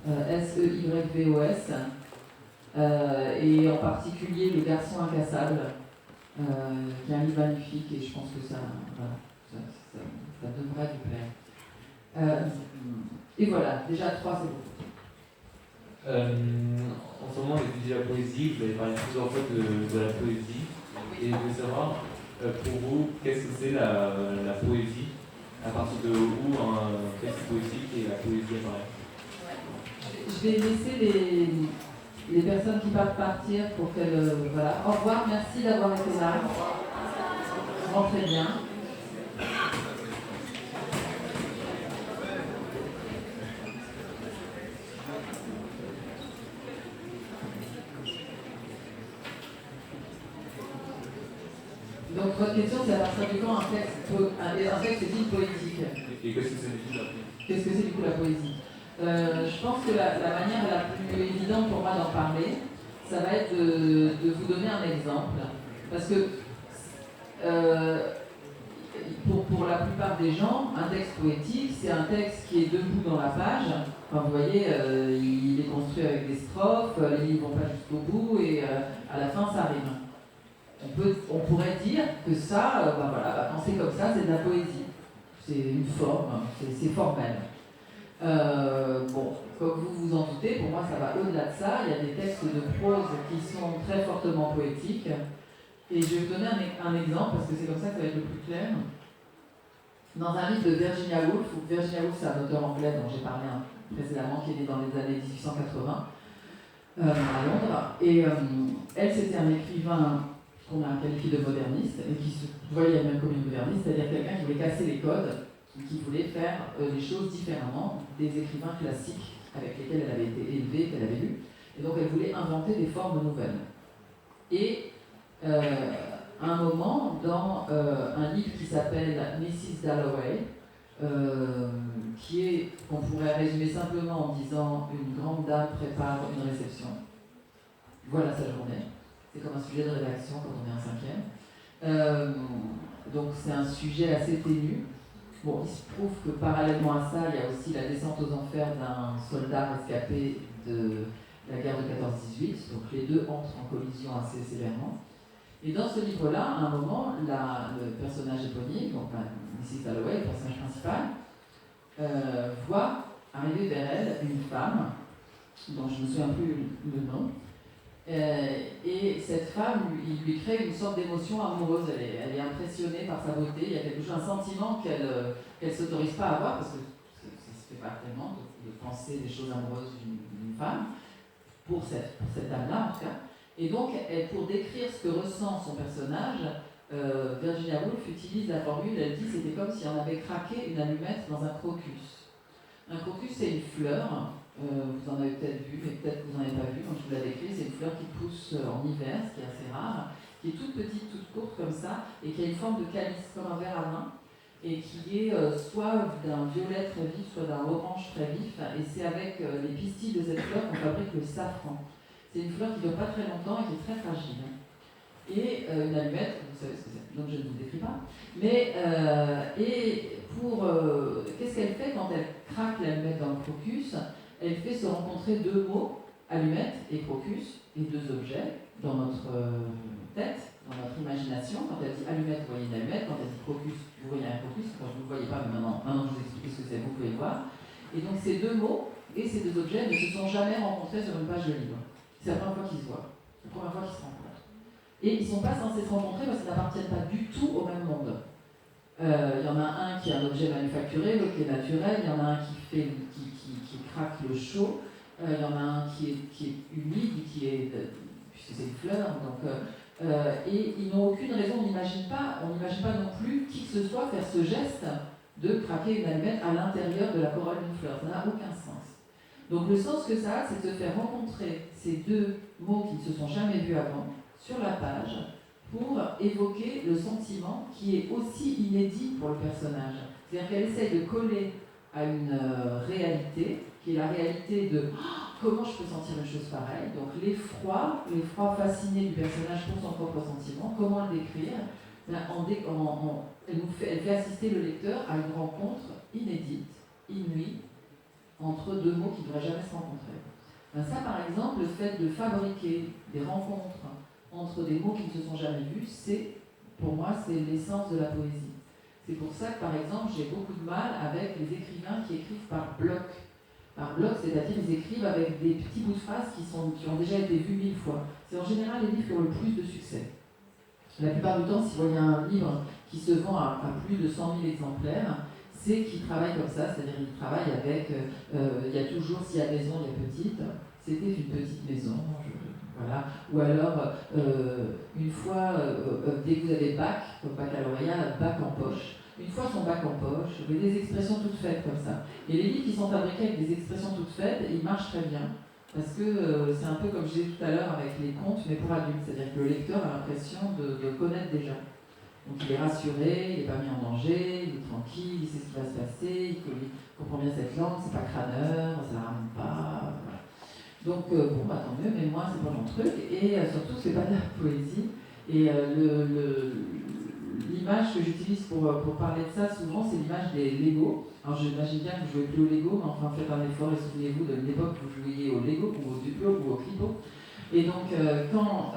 S-E-Y-V-O-S, et en particulier Le garçon incassable, qui est un livre magnifique, et je pense que ça devrait vous plaire. Et voilà, déjà 3 c'est beaucoup. En ce moment, on étudie la poésie, vous avez parlé plusieurs fois de la poésie, et je veux savoir, pour vous, qu'est-ce que c'est la poésie? À partir de où un texte poétique et la poésie apparaît. Je vais laisser les personnes qui partent partir pour qu'elles... voilà. Au revoir, merci d'avoir été là. Rentrez bien. Donc votre question, c'est à partir du quand un texte est-il poétique? Et qu'est-ce que ça signifie après? Qu'est-ce que c'est du coup la poésie? Je pense que la manière la plus évidente pour moi d'en parler, ça va être de vous donner un exemple. Parce que pour la plupart des gens, un texte poétique, c'est un texte qui est debout dans la page. Enfin, vous voyez, il est construit avec des strophes, les lignes ne vont pas jusqu'au bout et à la fin ça rime. On pourrait dire que ça, quand c'est comme ça, c'est de la poésie. C'est une forme, c'est formel. Comme vous vous en doutez, pour moi ça va au-delà de ça. Il y a des textes de prose qui sont très fortement poétiques. Et je vais vous donner un exemple, parce que c'est comme ça que ça va être le plus clair. Dans un livre de Virginia Woolf, c'est un auteur anglais dont j'ai parlé précédemment, qui est né dans les années 1880 à Londres. Et elle, c'était un écrivain qu'on a qualifié de moderniste, et qui se voyait elle-même comme une moderniste, c'est-à-dire quelqu'un qui voulait casser les codes, qui voulait faire les choses différemment des écrivains classiques avec lesquels elle avait été élevée, qu'elle avait lus. Et donc elle voulait inventer des formes nouvelles. Et à un moment, dans un livre qui s'appelle Mrs. Dalloway, qu'on pourrait résumer simplement en disant une grande dame prépare une réception. Voilà sa journée. C'est comme un sujet de rédaction quand on est en 5e. Donc c'est un sujet assez ténu. Bon, il se trouve que parallèlement à ça, il y a aussi la descente aux enfers d'un soldat rescapé de la guerre de 14-18. Donc les deux entrent en collision assez sévèrement. Et dans ce livre-là, à un moment, le personnage éponyme, donc Mrs. Dalloway, le personnage principal, voit arriver vers elle une femme, dont je ne me souviens plus le nom, et cette femme, il lui crée une sorte d'émotion amoureuse. Elle est impressionnée par sa beauté, il y a quelque chose, un sentiment qu'elle ne s'autorise pas à avoir, parce que ça ne se fait pas tellement, de penser des choses amoureuses d'une femme, pour cette dame-là en tout cas. Et donc, pour décrire ce que ressent son personnage, Virginia Woolf utilise la formule, elle dit c'était comme si on avait craqué une allumette dans un crocus. Un crocus, c'est une fleur, vous en avez peut-être vu, mais peut-être que vous n'en avez pas vu, quand je vous l'ai décrit, c'est une fleur qui pousse en hiver, ce qui est assez rare, qui est toute petite, toute courte comme ça, et qui a une forme de calice, comme un verre à main, et qui est soit d'un violet très vif, soit d'un orange très vif, et c'est avec les pistils de cette fleur qu'on fabrique le safran. C'est une fleur qui ne dure pas très longtemps et qui est très fragile. Et une allumette, vous savez ce que c'est, donc je ne vous décris pas. Mais, qu'est-ce qu'elle fait quand elle craque l'allumette dans le crocus? Elle fait se rencontrer deux mots, allumette et crocus, et deux objets dans notre tête, dans notre imagination. Quand elle dit allumette, vous voyez une allumette. Quand elle dit crocus, vous voyez un crocus. Quand vous ne le voyez pas, mais maintenant je vous explique ce que c'est, vous pouvez le voir. Et donc ces deux mots et ces deux objets ne se sont jamais rencontrés sur une page de livre. C'est la première fois qu'ils se voient, la première fois qu'ils se rencontrent. Et ils ne sont pas censés se rencontrer parce qu'ils n'appartiennent pas du tout au même monde. Il y en a un qui est un objet manufacturé, l'autre qui est naturel, il y en a un qui craque le chaud, il y en a un qui est humide, puisque c'est une fleur, et ils n'ont aucune raison, on n'imagine pas non plus qui que ce soit faire ce geste de craquer une allumette à l'intérieur de la corolle d'une fleur, ça n'a aucun sens. Donc le sens que ça a, c'est de se faire rencontrer ces deux mots qui ne se sont jamais vus avant sur la page pour évoquer le sentiment qui est aussi inédit pour le personnage. C'est-à-dire qu'elle essaye de coller à une réalité, qui est la réalité de comment je peux sentir une chose pareille. Donc l'effroi fasciné du personnage pour son propre sentiment, comment le décrire? Elle fait assister le lecteur à une rencontre inédite, inouïe, entre deux mots qui ne devraient jamais se rencontrer. Ça, par exemple, le fait de fabriquer des rencontres entre des mots qui ne se sont jamais vus, pour moi, c'est l'essence de la poésie. C'est pour ça que, par exemple, j'ai beaucoup de mal avec les écrivains qui écrivent par bloc. Par bloc, c'est-à-dire qu'ils écrivent avec des petits bouts de phrases qui ont déjà été vus 1000 fois. C'est en général les livres qui ont le plus de succès. La plupart du temps, si vous voyez un livre qui se vend à plus de 100 000 exemplaires, c'est qu'ils travaillent comme ça, c'est-à-dire qu'ils travaillent avec, il y a toujours, si la maison est petite, c'était une petite maison, voilà. Ou alors, une fois, dès que vous avez bac, comme baccalauréat, bac en poche. Une fois son bac en poche, vous avez des expressions toutes faites comme ça. Et les livres qui sont fabriqués avec des expressions toutes faites, ils marchent très bien. Parce que c'est un peu comme je disais tout à l'heure avec les contes, mais pour adultes. C'est-à-dire que le lecteur a l'impression de connaître déjà. Donc il est rassuré, il n'est pas mis en danger, il est tranquille, il sait ce qui va se passer, il comprend bien cette langue, c'est pas crâneur, ça ne ramène pas. Voilà. Donc bon, bah tant mieux, mais moi c'est pas mon truc. Et surtout, c'est pas de la poésie. Et l'image que j'utilise pour parler de ça souvent, c'est l'image des Lego. Alors j'imagine bien que vous jouez plus au Lego, mais enfin faites un effort et souvenez-vous de l'époque où vous jouiez au Lego ou au Duplo ou au Clipo. Et donc quand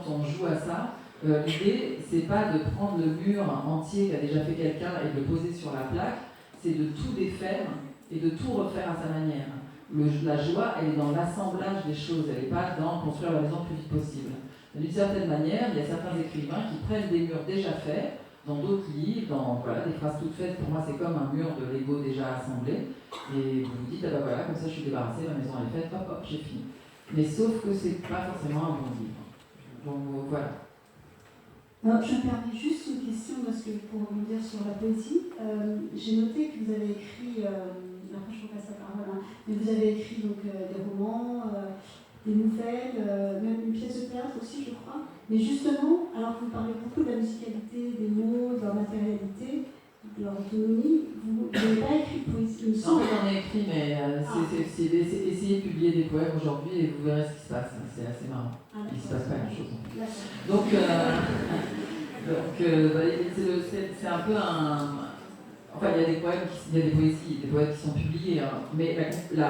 on joue à ça, l'idée c'est pas de prendre le mur entier qu'a déjà fait quelqu'un et de le poser sur la plaque, c'est de tout défaire et de tout refaire à sa manière. La joie, elle est dans l'assemblage des choses, elle n'est pas dans construire la maison le plus vite possible. D'une certaine manière, il y a certains écrivains qui prennent des murs déjà faits, dans d'autres livres, dans voilà, des phrases toutes faites. Pour moi, c'est comme un mur de Lego déjà assemblé. Et vous vous dites, ah ben voilà, comme ça je suis débarrassée, ma maison elle est faite, hop, hop, j'ai fini. Mais sauf que c'est pas forcément un bon livre. Donc voilà. Alors, je me permets juste une question, parce que pour rebondir sur la poésie, j'ai noté que vous avez écrit, après je repasse la parole, hein, mais vous avez écrit donc, des romans, des nouvelles, même une pièce de théâtre aussi, je crois. Mais justement, alors que vous parlez beaucoup de la musicalité, des mots, de leur matérialité, de leur autonomie, vous n'avez pas écrit de poésie, il me semble. Non, j'en ai écrit, mais c'est essayez de publier des poèmes aujourd'hui et vous verrez ce qui se passe. C'est assez marrant. Il ne se passe pas grand-chose. Donc, c'est un peu un... Enfin, il y a des poèmes, il y a des poésies, des poèmes qui sont publiés, hein, mais il n'y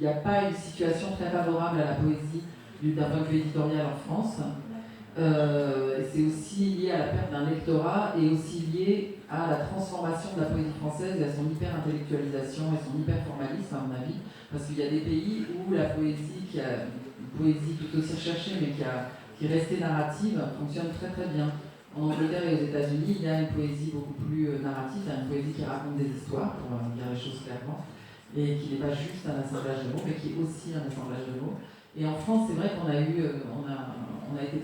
a pas une situation très favorable à la poésie d'un point de vue éditorial en France. C'est aussi lié à la perte d'un lectorat et aussi lié à la transformation de la poésie française et à son hyper-intellectualisation et son hyper-formalisme, à mon avis, parce qu'il y a des pays où la poésie, qui a une poésie tout aussi recherchée, mais qui est restée narrative, fonctionne très très bien. En Angleterre et aux États-Unis, il y a une poésie beaucoup plus narrative, il y a une poésie qui raconte des histoires, pour dire les choses clairement, et qui n'est pas juste un assemblage de mots, mais qui est aussi un assemblage de mots. Et en France, c'est vrai qu'on a été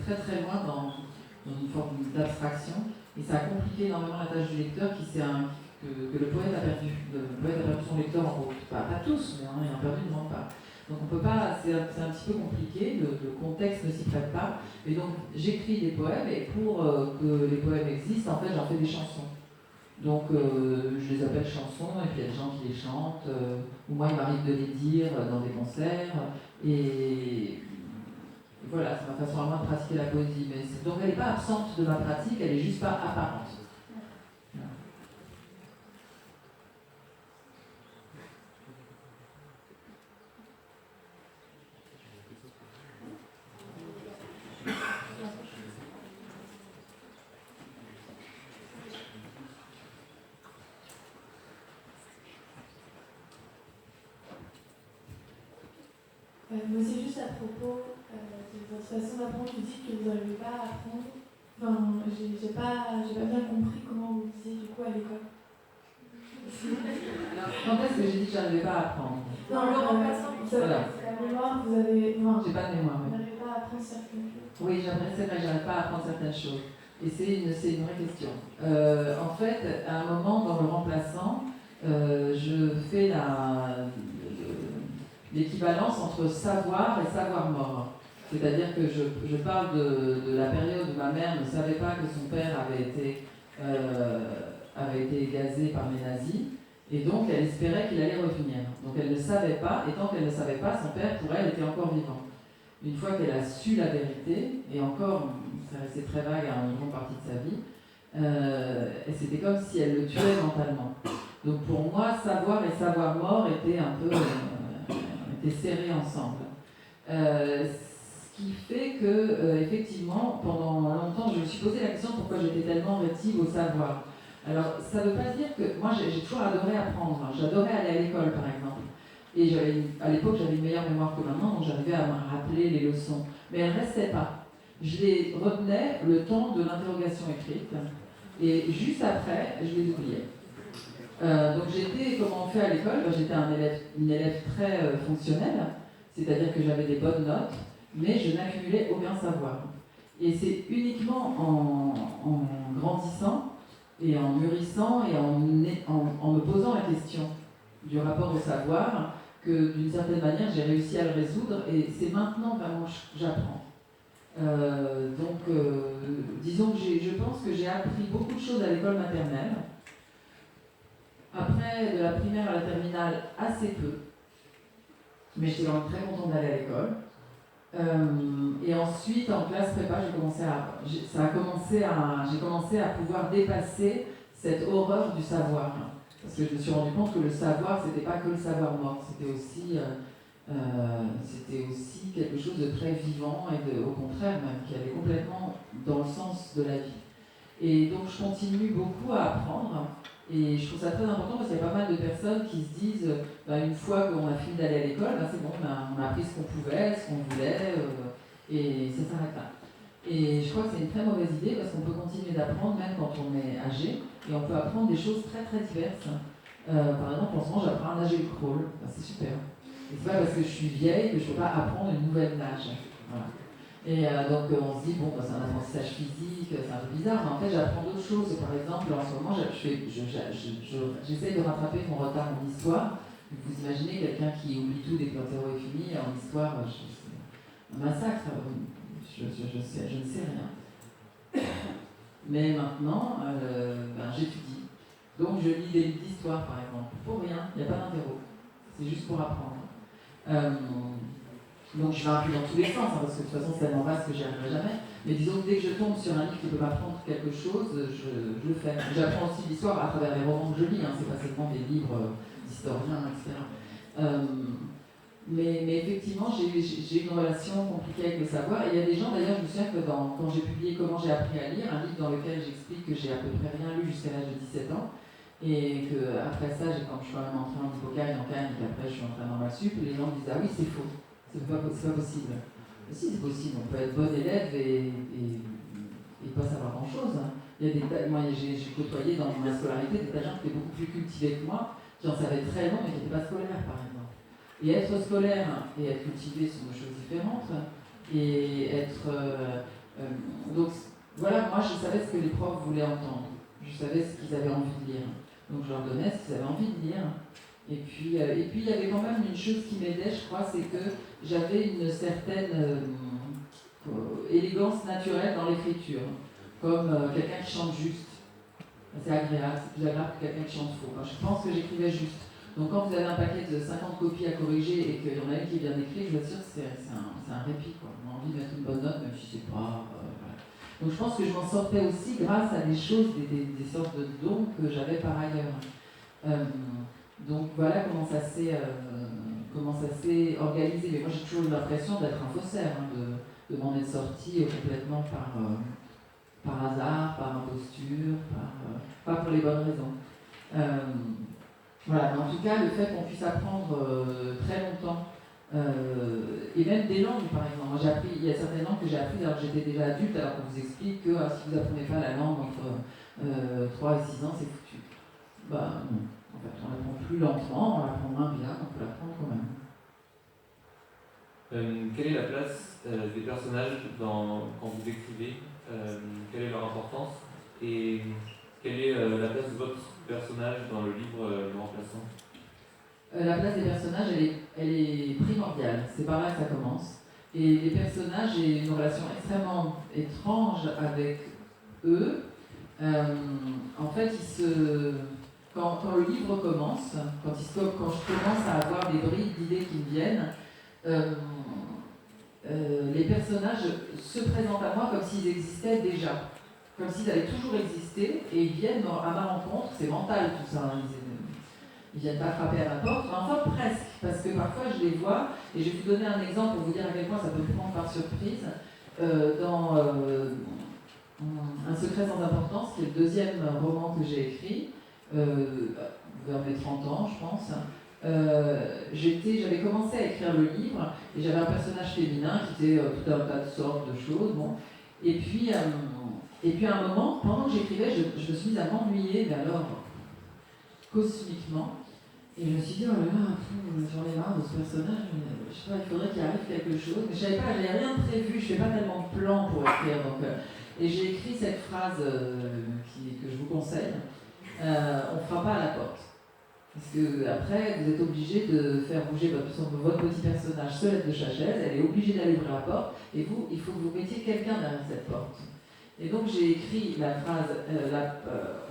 très très loin dans une forme d'abstraction, et ça a compliqué énormément la tâche du lecteur que le poète a perdu. Le poète a perdu son lecteur en route. Pas tous, mais il en a perdu une grande part. Donc on peut pas, c'est un petit peu compliqué, le contexte ne s'y prête pas. Et donc j'écris des poèmes, et pour que les poèmes existent, en fait j'en fais des chansons. Donc je les appelle chansons, et puis il y a des gens qui les chantent, ou moi il m'arrive de les dire dans des concerts, et voilà, c'est ma façon à moi de pratiquer la poésie. Donc elle n'est pas absente de ma pratique, elle n'est juste pas apparente. Voilà. Moi, c'est juste à propos de votre façon d'apprendre. Vous dites que vous n'arrivez pas à apprendre. Enfin, j'ai pas bien compris comment vous disiez du coup à l'école. Alors, quand est-ce que j'ai dit que je n'arrivais pas à apprendre? Non, le remplaçant, vous avez la mémoire, vous avez. Enfin, j'ai pas de mémoire. Vous n'arrivez pas à apprendre certaines choses. Oui, c'est vrai, j'arrive pas à apprendre certaines choses. Et c'est une vraie question. En fait, à un moment dans le remplaçant, je fais l'équivalence entre savoir et savoir mort. C'est-à-dire que je parle de la période où ma mère ne savait pas que son père avait été gazé par les nazis, et donc elle espérait qu'il allait revenir. Donc elle ne savait pas, et tant qu'elle ne savait pas, son père pour elle était encore vivant. Une fois qu'elle a su la vérité, et encore, ça restait très vague à une grande partie de sa vie, c'était comme si elle le tuait mentalement. Donc pour moi, savoir et savoir mort étaient un peu étaient serrés ensemble. Ce qui fait que, effectivement, pendant longtemps, je me suis posé la question pourquoi j'étais tellement rétive au savoir. Alors, ça ne veut pas dire que... Moi, j'ai toujours adoré apprendre. J'adorais aller à l'école, par exemple. Et à l'époque, j'avais une meilleure mémoire que maintenant, donc j'arrivais à me rappeler les leçons. Mais elles ne restaient pas. Je les retenais le temps de l'interrogation écrite, et juste après, je les oubliais. Donc j'étais, comment on fait à l'école, j'étais une élève très fonctionnelle, c'est-à-dire que j'avais des bonnes notes, mais je n'accumulais aucun savoir. Et c'est uniquement en grandissant et en mûrissant et en me posant la question du rapport au savoir que d'une certaine manière j'ai réussi à le résoudre, et c'est maintenant vraiment que j'apprends. Disons que je pense que j'ai appris beaucoup de choses à l'école maternelle. Après, de la primaire à la terminale, assez peu. Mais j'étais quand même très contente d'aller à l'école. Et ensuite, en classe prépa, j'ai commencé à pouvoir dépasser cette horreur du savoir. Parce que je me suis rendu compte que le savoir, c'était pas que le savoir mort, c'était aussi quelque chose de très vivant et au contraire même, qui allait complètement dans le sens de la vie. Et donc je continue beaucoup à apprendre, et je trouve ça très important parce qu'il y a pas mal de personnes qui se disent une fois qu'on a fini d'aller à l'école, c'est bon, on a appris ce qu'on pouvait, ce qu'on voulait, et ça s'arrête là. Et je crois que c'est une très mauvaise idée parce qu'on peut continuer d'apprendre même quand on est âgé, et on peut apprendre des choses très très diverses. Par exemple, en ce moment, j'apprends à nager le crawl, c'est super. Et c'est pas parce que je suis vieille que je ne peux pas apprendre une nouvelle nage. Voilà. Et donc on se dit, c'est un apprentissage physique, c'est un peu bizarre, mais en fait j'apprends d'autres choses. Par exemple, en ce moment, j'essaie de rattraper mon retard en histoire. Vous imaginez quelqu'un qui oublie tout dès que l'interro est fini, en histoire, c'est un massacre, je ne sais rien. Mais maintenant, j'étudie. Donc je lis des livres d'histoire par exemple, pour rien, il n'y a pas d'interro, c'est juste pour apprendre. Donc je vais un peu dans tous les sens, parce que de toute façon c'est tellement vaste que j'y arriverai jamais. Mais disons que dès que je tombe sur un livre qui peut m'apprendre quelque chose, je le fais. J'apprends aussi l'histoire à travers les romans que je lis, c'est pas seulement des livres d'historiens, etc. Mais effectivement, j'ai une relation compliquée avec le savoir. Et il y a des gens, d'ailleurs, je me souviens que quand j'ai publié Comment j'ai appris à lire, un livre dans lequel j'explique que j'ai à peu près rien lu jusqu'à l'âge de 17 ans, et qu'après ça, quand je suis quand même entrée en hypocagne, en canne, et qu'après je suis entrée en normal sup, les gens me disent ah oui, c'est faux. C'est pas possible. Mais si, c'est possible, on peut être bon élève et pas savoir grand-chose. Moi, j'ai côtoyé dans ma scolarité des tas de gens qui étaient beaucoup plus cultivés que moi, qui en savaient très long mais qui n'étaient pas scolaires, par exemple. Et être scolaire et être cultivé sont deux choses différentes. Et être... donc, voilà, moi, je savais ce que les profs voulaient entendre. Je savais ce qu'ils avaient envie de lire. Donc, je leur donnais ce qu'ils avaient envie de lire. Et puis, il y avait quand même une chose qui m'aidait, je crois, c'est que j'avais une certaine élégance naturelle dans l'écriture, comme quelqu'un qui chante juste. C'est agréable, c'est plus agréable que quelqu'un qui chante faux. Enfin, je pense que j'écrivais juste. Donc quand vous avez un paquet de 50 copies à corriger et qu'il y en a une qui est bien écrite, je vous assure que c'est un répit, quoi. On a envie de mettre une bonne note, même si c'est pas... voilà. Donc je pense que je m'en sortais aussi grâce à des choses, des sortes de dons que j'avais par ailleurs. Donc voilà comment ça s'est organisé. Mais moi j'ai toujours eu l'impression d'être un faussaire, de m'en être sortie complètement par hasard, par imposture, pas pour les bonnes raisons. Voilà, mais en tout cas le fait qu'on puisse apprendre très longtemps, et même des langues par exemple. Moi, il y a certaines langues que j'ai apprises alors que j'étais déjà adulte, alors qu'on vous explique que si vous n'apprenez pas la langue entre 3 et 6 ans, c'est foutu. Non. En fait, on l'apprend plus lentement, on l'apprend moins bien, on peut l'apprendre quand même. Quelle est la place des personnages quand vous écrivez quelle est leur importance et quelle est la place de votre personnage dans le livre Le Remplaçant? La place des personnages, elle est primordiale, c'est par là que ça commence. Et les personnages, j'ai une relation extrêmement étrange avec eux. En fait, quand le livre commence, quand je commence à avoir des bribes d'idées qui me viennent, les personnages se présentent à moi comme s'ils existaient déjà, comme s'ils avaient toujours existé, et ils viennent à ma rencontre. C'est mental tout ça, ils viennent pas frapper à ma porte, mais enfin presque, parce que parfois je les vois, et je vais vous donner un exemple pour vous dire à quel point ça peut me prendre par surprise. Dans Un secret sans importance, qui est le deuxième roman que j'ai écrit, vers mes 30 ans, je pense. J'avais commencé à écrire le livre et j'avais un personnage féminin qui était tout un tas de sortes de choses. Bon. Et puis à un moment, pendant que j'écrivais, je me suis mise à m'ennuyer, mais alors cosmiquement. Et je me suis dit, oh là là, j'en ai marre de ce personnage, je sais pas, il faudrait qu'il arrive quelque chose. Mais je savais pas, j'avais rien prévu, je fais pas tellement de plans pour écrire. Donc, et j'ai écrit cette phrase que je vous conseille, on fera pas à la porte. Parce que après, vous êtes obligé de faire bouger votre petit personnage Solette de Chachès, elle est obligée d'aller ouvrir la porte, et vous, il faut que vous mettiez quelqu'un derrière cette porte. Et donc j'ai écrit la phrase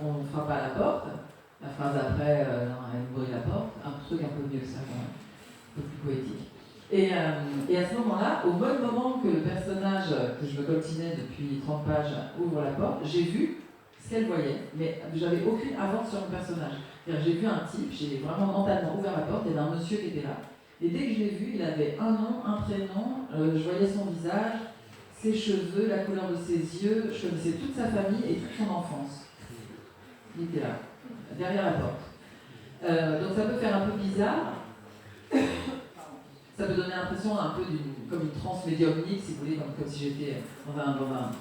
on ne fera pas à la porte. La phrase après, elle ouvrit la porte, un truc un peu mieux que ça, un peu plus poétique. Et à ce moment-là, au même moment que le personnage que je me coltinais depuis 30 pages ouvre la porte, j'ai vu ce qu'elle voyait, mais j'avais aucune avance sur le personnage. J'ai vu un type, j'ai vraiment mentalement ouvert la porte, il y avait un monsieur qui était là. Et dès que je l'ai vu, il avait un nom, un prénom, je voyais son visage, ses cheveux, la couleur de ses yeux, je connaissais toute sa famille et toute son enfance. Il était là, derrière la porte. Donc ça peut faire un peu bizarre. Ça peut donner l'impression un peu comme une transe médiumnique, si vous voulez, comme si j'étais dans un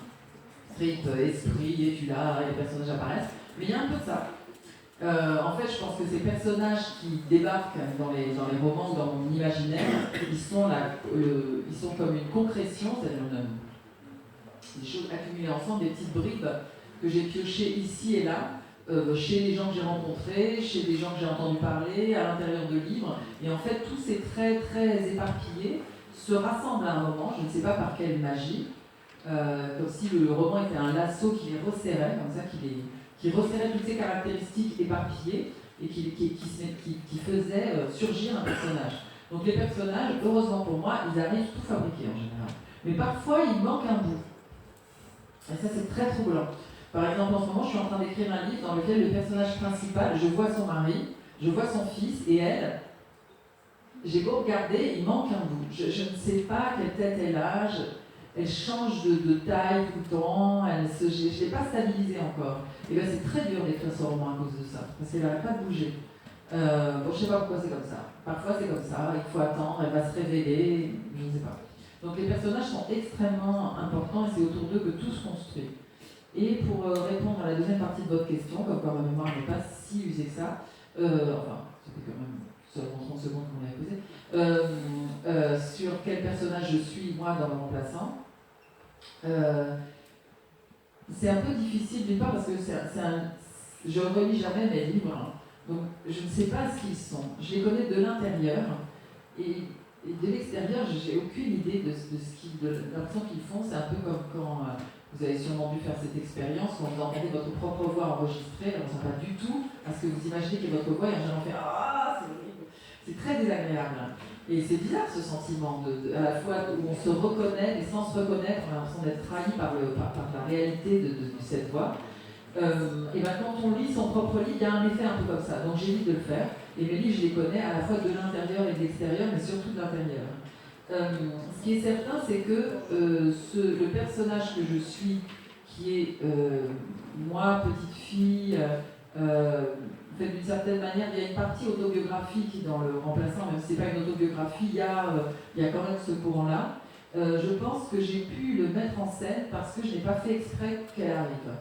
trip esprit, et tu là, et les personnages apparaissent. Mais il y a un peu de ça. En fait, je pense que ces personnages qui débarquent dans les romans, dans mon imaginaire, ils sont comme une concrétion, c'est-à-dire des choses accumulées ensemble, des petites bribes que j'ai piochées ici et là, chez les gens que j'ai rencontrés, chez des gens que j'ai entendu parler, à l'intérieur de livres. Et en fait, tous ces traits très éparpillés se rassemblent à un moment, je ne sais pas par quelle magie, comme si le roman était un lasso qui les resserrait, comme ça, qui resserrait toutes ces caractéristiques éparpillées et qui faisait surgir un personnage. Donc les personnages, heureusement pour moi, ils arrivent tout fabriqués en général. Mais parfois, il manque un bout. Et ça, c'est très troublant. Par exemple, en ce moment, je suis en train d'écrire un livre dans lequel le personnage principal, je vois son mari, je vois son fils, et elle, j'ai beau regarder, il manque un bout. Je ne sais pas quelle tête elle a, elle change de taille tout le temps, je ne l'ai pas stabilisée encore. Et bien c'est très dur d'écrire ce roman à cause de ça, parce qu'elle n'arrête pas de bouger. Bon, je ne sais pas pourquoi c'est comme ça. Parfois c'est comme ça, il faut attendre, elle va se révéler, je ne sais pas. Donc les personnages sont extrêmement importants et c'est autour d'eux que tout se construit. Et pour répondre à la deuxième partie de votre question, comme quoi ma mémoire n'est pas si usée que ça, enfin, c'était quand même seulement 30 secondes qu'on l'avait posé, sur quel personnage je suis, moi, dans le remplaçant, c'est un peu difficile d'une part parce que je ne relis jamais mes livres, hein, donc je ne sais pas ce qu'ils sont. Je les connais de l'intérieur et de l'extérieur, j'ai aucune idée de l'impression qu'ils font. C'est un peu comme quand vous avez sûrement dû faire cette expérience, quand vous entendez votre propre voix enregistrée, elle ne ressemble pas du tout à ce que vous imaginez qu'est votre voix, et en général on fait ah, c'est horrible. C'est très désagréable. Et c'est bizarre ce sentiment, à la fois où on se reconnaît, mais sans se reconnaître, on a l'impression d'être trahi par la réalité de cette voix. Et bien quand on lit son propre livre, il y a un effet un peu comme ça, donc j'évite de le faire. Et mes livres, je les connais à la fois de l'intérieur et de l'extérieur, mais surtout de l'intérieur. Ce qui est certain, c'est que le personnage que je suis, qui est moi, petite fille, fait d'une certaine manière, il y a une partie autobiographique dans le remplaçant, même si ce n'est pas une autobiographie, il y a quand même ce courant-là. Je pense que j'ai pu le mettre en scène parce que je n'ai pas fait exprès qu'elle arrive.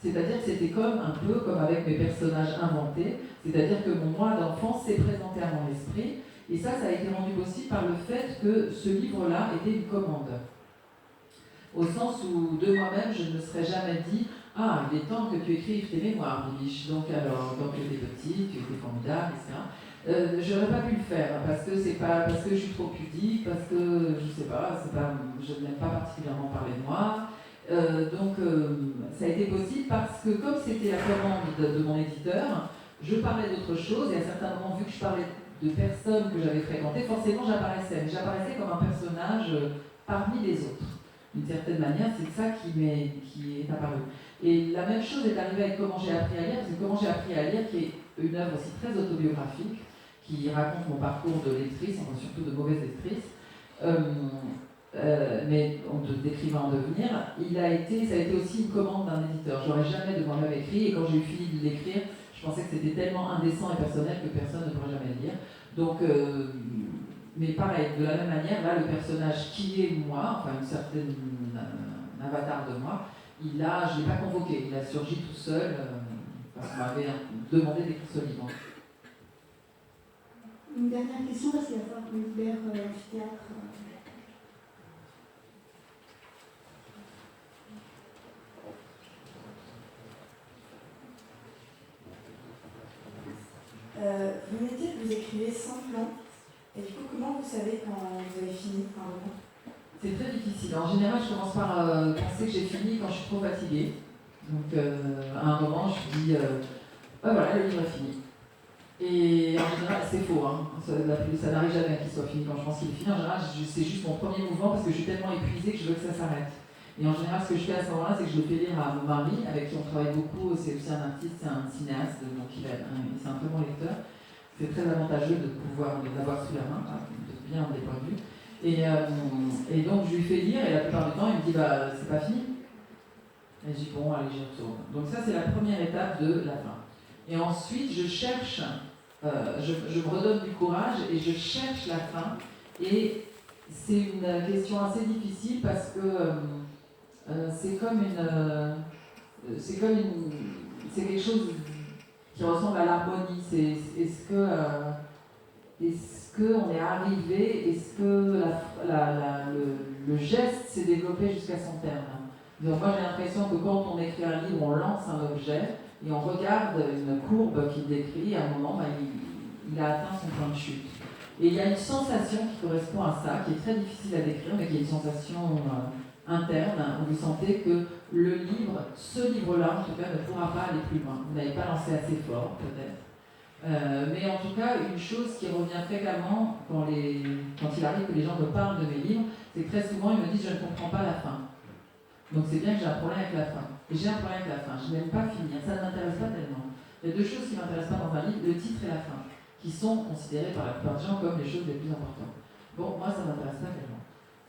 C'est-à-dire que c'était un peu comme avec mes personnages inventés, c'est-à-dire que mon moi d'enfant s'est présenté à mon esprit, et ça a été rendu possible par le fait que ce livre-là était une commande. Au sens où, de moi-même, je ne me serais jamais dit « Ah, il est temps que tu écrives tes mémoires, Bibiche. Donc tu étais petite, tu étais formidable, etc. » J'aurais pas pu le faire, parce que je suis trop pudique, parce que, je sais pas, je n'aime pas particulièrement parler de moi. Donc ça a été possible parce que comme c'était la commande de mon éditeur, je parlais d'autre chose et à certains moments, vu que je parlais de personnes que j'avais fréquentées, forcément j'apparaissais. Mais j'apparaissais comme un personnage parmi les autres. D'une certaine manière, c'est ça qui est apparu. Et la même chose est arrivée avec Comment j'ai appris à lire, parce que Comment j'ai appris à lire, qui est une œuvre aussi très autobiographique, qui raconte mon parcours de lectrice, enfin surtout de mauvaise lectrice, mais d'écrivain en devenir, ça a été aussi une commande d'un éditeur. Je n'aurais jamais de moi-même écrit, et quand j'ai eu fini de l'écrire, je pensais que c'était tellement indécent et personnel que personne ne pourrait jamais le lire. Donc, mais pareil, de la même manière, là, le personnage qui est moi, enfin un avatar de moi, je ne l'ai pas convoqué, il a surgi tout seul, Parce qu'on m'avait demandé d'écrire ce livre. Une dernière question, parce qu'il va falloir qu'on libère l'amphithéâtre. Vous me dites que vous écrivez sans plan, et du coup, comment vous savez quand vous avez fini un roman? C'est très difficile. En général, je commence par penser que j'ai fini quand je suis trop fatiguée. Donc, à un moment, je dis voilà, le livre est fini. Et en général, c'est faux. Hein. Ça n'arrive jamais qu'il soit fini quand je pense qu'il est fini. En général, c'est juste mon premier mouvement parce que je suis tellement épuisée que je veux que ça s'arrête. Et en général, ce que je fais à ce moment-là, c'est que je le fais lire à mon mari, avec qui on travaille beaucoup. C'est aussi un artiste, c'est un cinéaste, donc c'est un très bon lecteur. C'est très avantageux de pouvoir l'avoir sous la main, de bien des points de vue. Et donc, je lui fais lire, et la plupart du temps, il me dit bah, c'est pas fini. Et je dis bon, allez, j'y retourne. Donc, ça, c'est la première étape de la fin. Et ensuite, je cherche, je me redonne du courage et je cherche la fin. Et c'est une question assez difficile parce que c'est quelque chose qui ressemble à l'harmonie. Est-ce qu'on est arrivé, est-ce que le geste s'est développé jusqu'à son terme? Donc moi j'ai l'impression que quand on écrit un livre, on lance un objet et on regarde une courbe qu'il décrit, à un moment il a atteint son point de chute. Et il y a une sensation qui correspond à ça, qui est très difficile à décrire, mais qui est une sensation interne, où vous sentez que le livre, ce livre-là en tout cas, ne pourra pas aller plus loin. Vous n'avez pas lancé assez fort peut-être. Mais en tout cas, une chose qui revient fréquemment quand il arrive que les gens me parlent de mes livres, c'est que très souvent ils me disent je ne comprends pas la fin. Donc c'est bien que j'ai un problème avec la fin. Et j'ai un problème avec la fin, je n'aime pas finir, ça ne m'intéresse pas tellement. Il y a deux choses qui ne m'intéressent pas dans un livre, le titre et la fin, qui sont considérées par la plupart des gens comme les choses les plus importantes. Bon, moi ça ne m'intéresse pas tellement.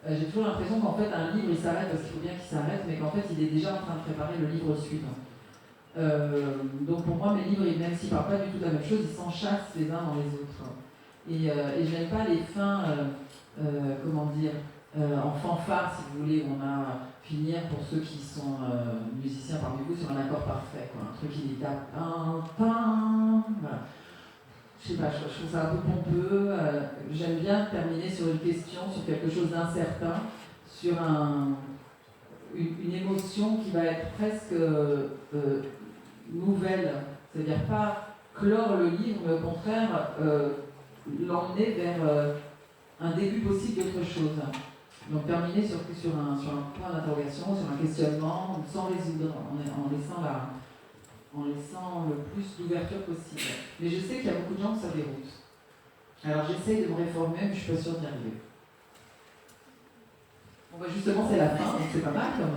J'ai toujours l'impression qu'en fait un livre il s'arrête parce qu'il faut bien qu'il s'arrête, mais qu'en fait il est déjà en train de préparer le livre suivant. Donc pour moi mes livres, même s'ils ne parlent pas du tout de la même chose, ils s'enchâssent les uns dans les autres. Et je n'aime pas les fins, en fanfare si vous voulez, où on a finir pour ceux qui sont musiciens parmi vous sur un accord parfait, quoi. Un truc qui dit tape, voilà. Je sais pas, je trouve ça un peu pompeux. J'aime bien terminer sur une question, sur quelque chose d'incertain, sur une émotion qui va être presque nouvelle. C'est-à-dire pas clore le livre, mais au contraire l'emmener vers un début possible d'autre chose. Donc terminer sur un point d'interrogation, sur un questionnement, sans résoudre, en laissant le plus d'ouverture possible. Mais je sais qu'il y a beaucoup de gens que ça déroute. Alors j'essaye de me réformer, mais je suis pas sûre d'y arriver. Bon bah justement c'est la fin, donc c'est pas mal comme...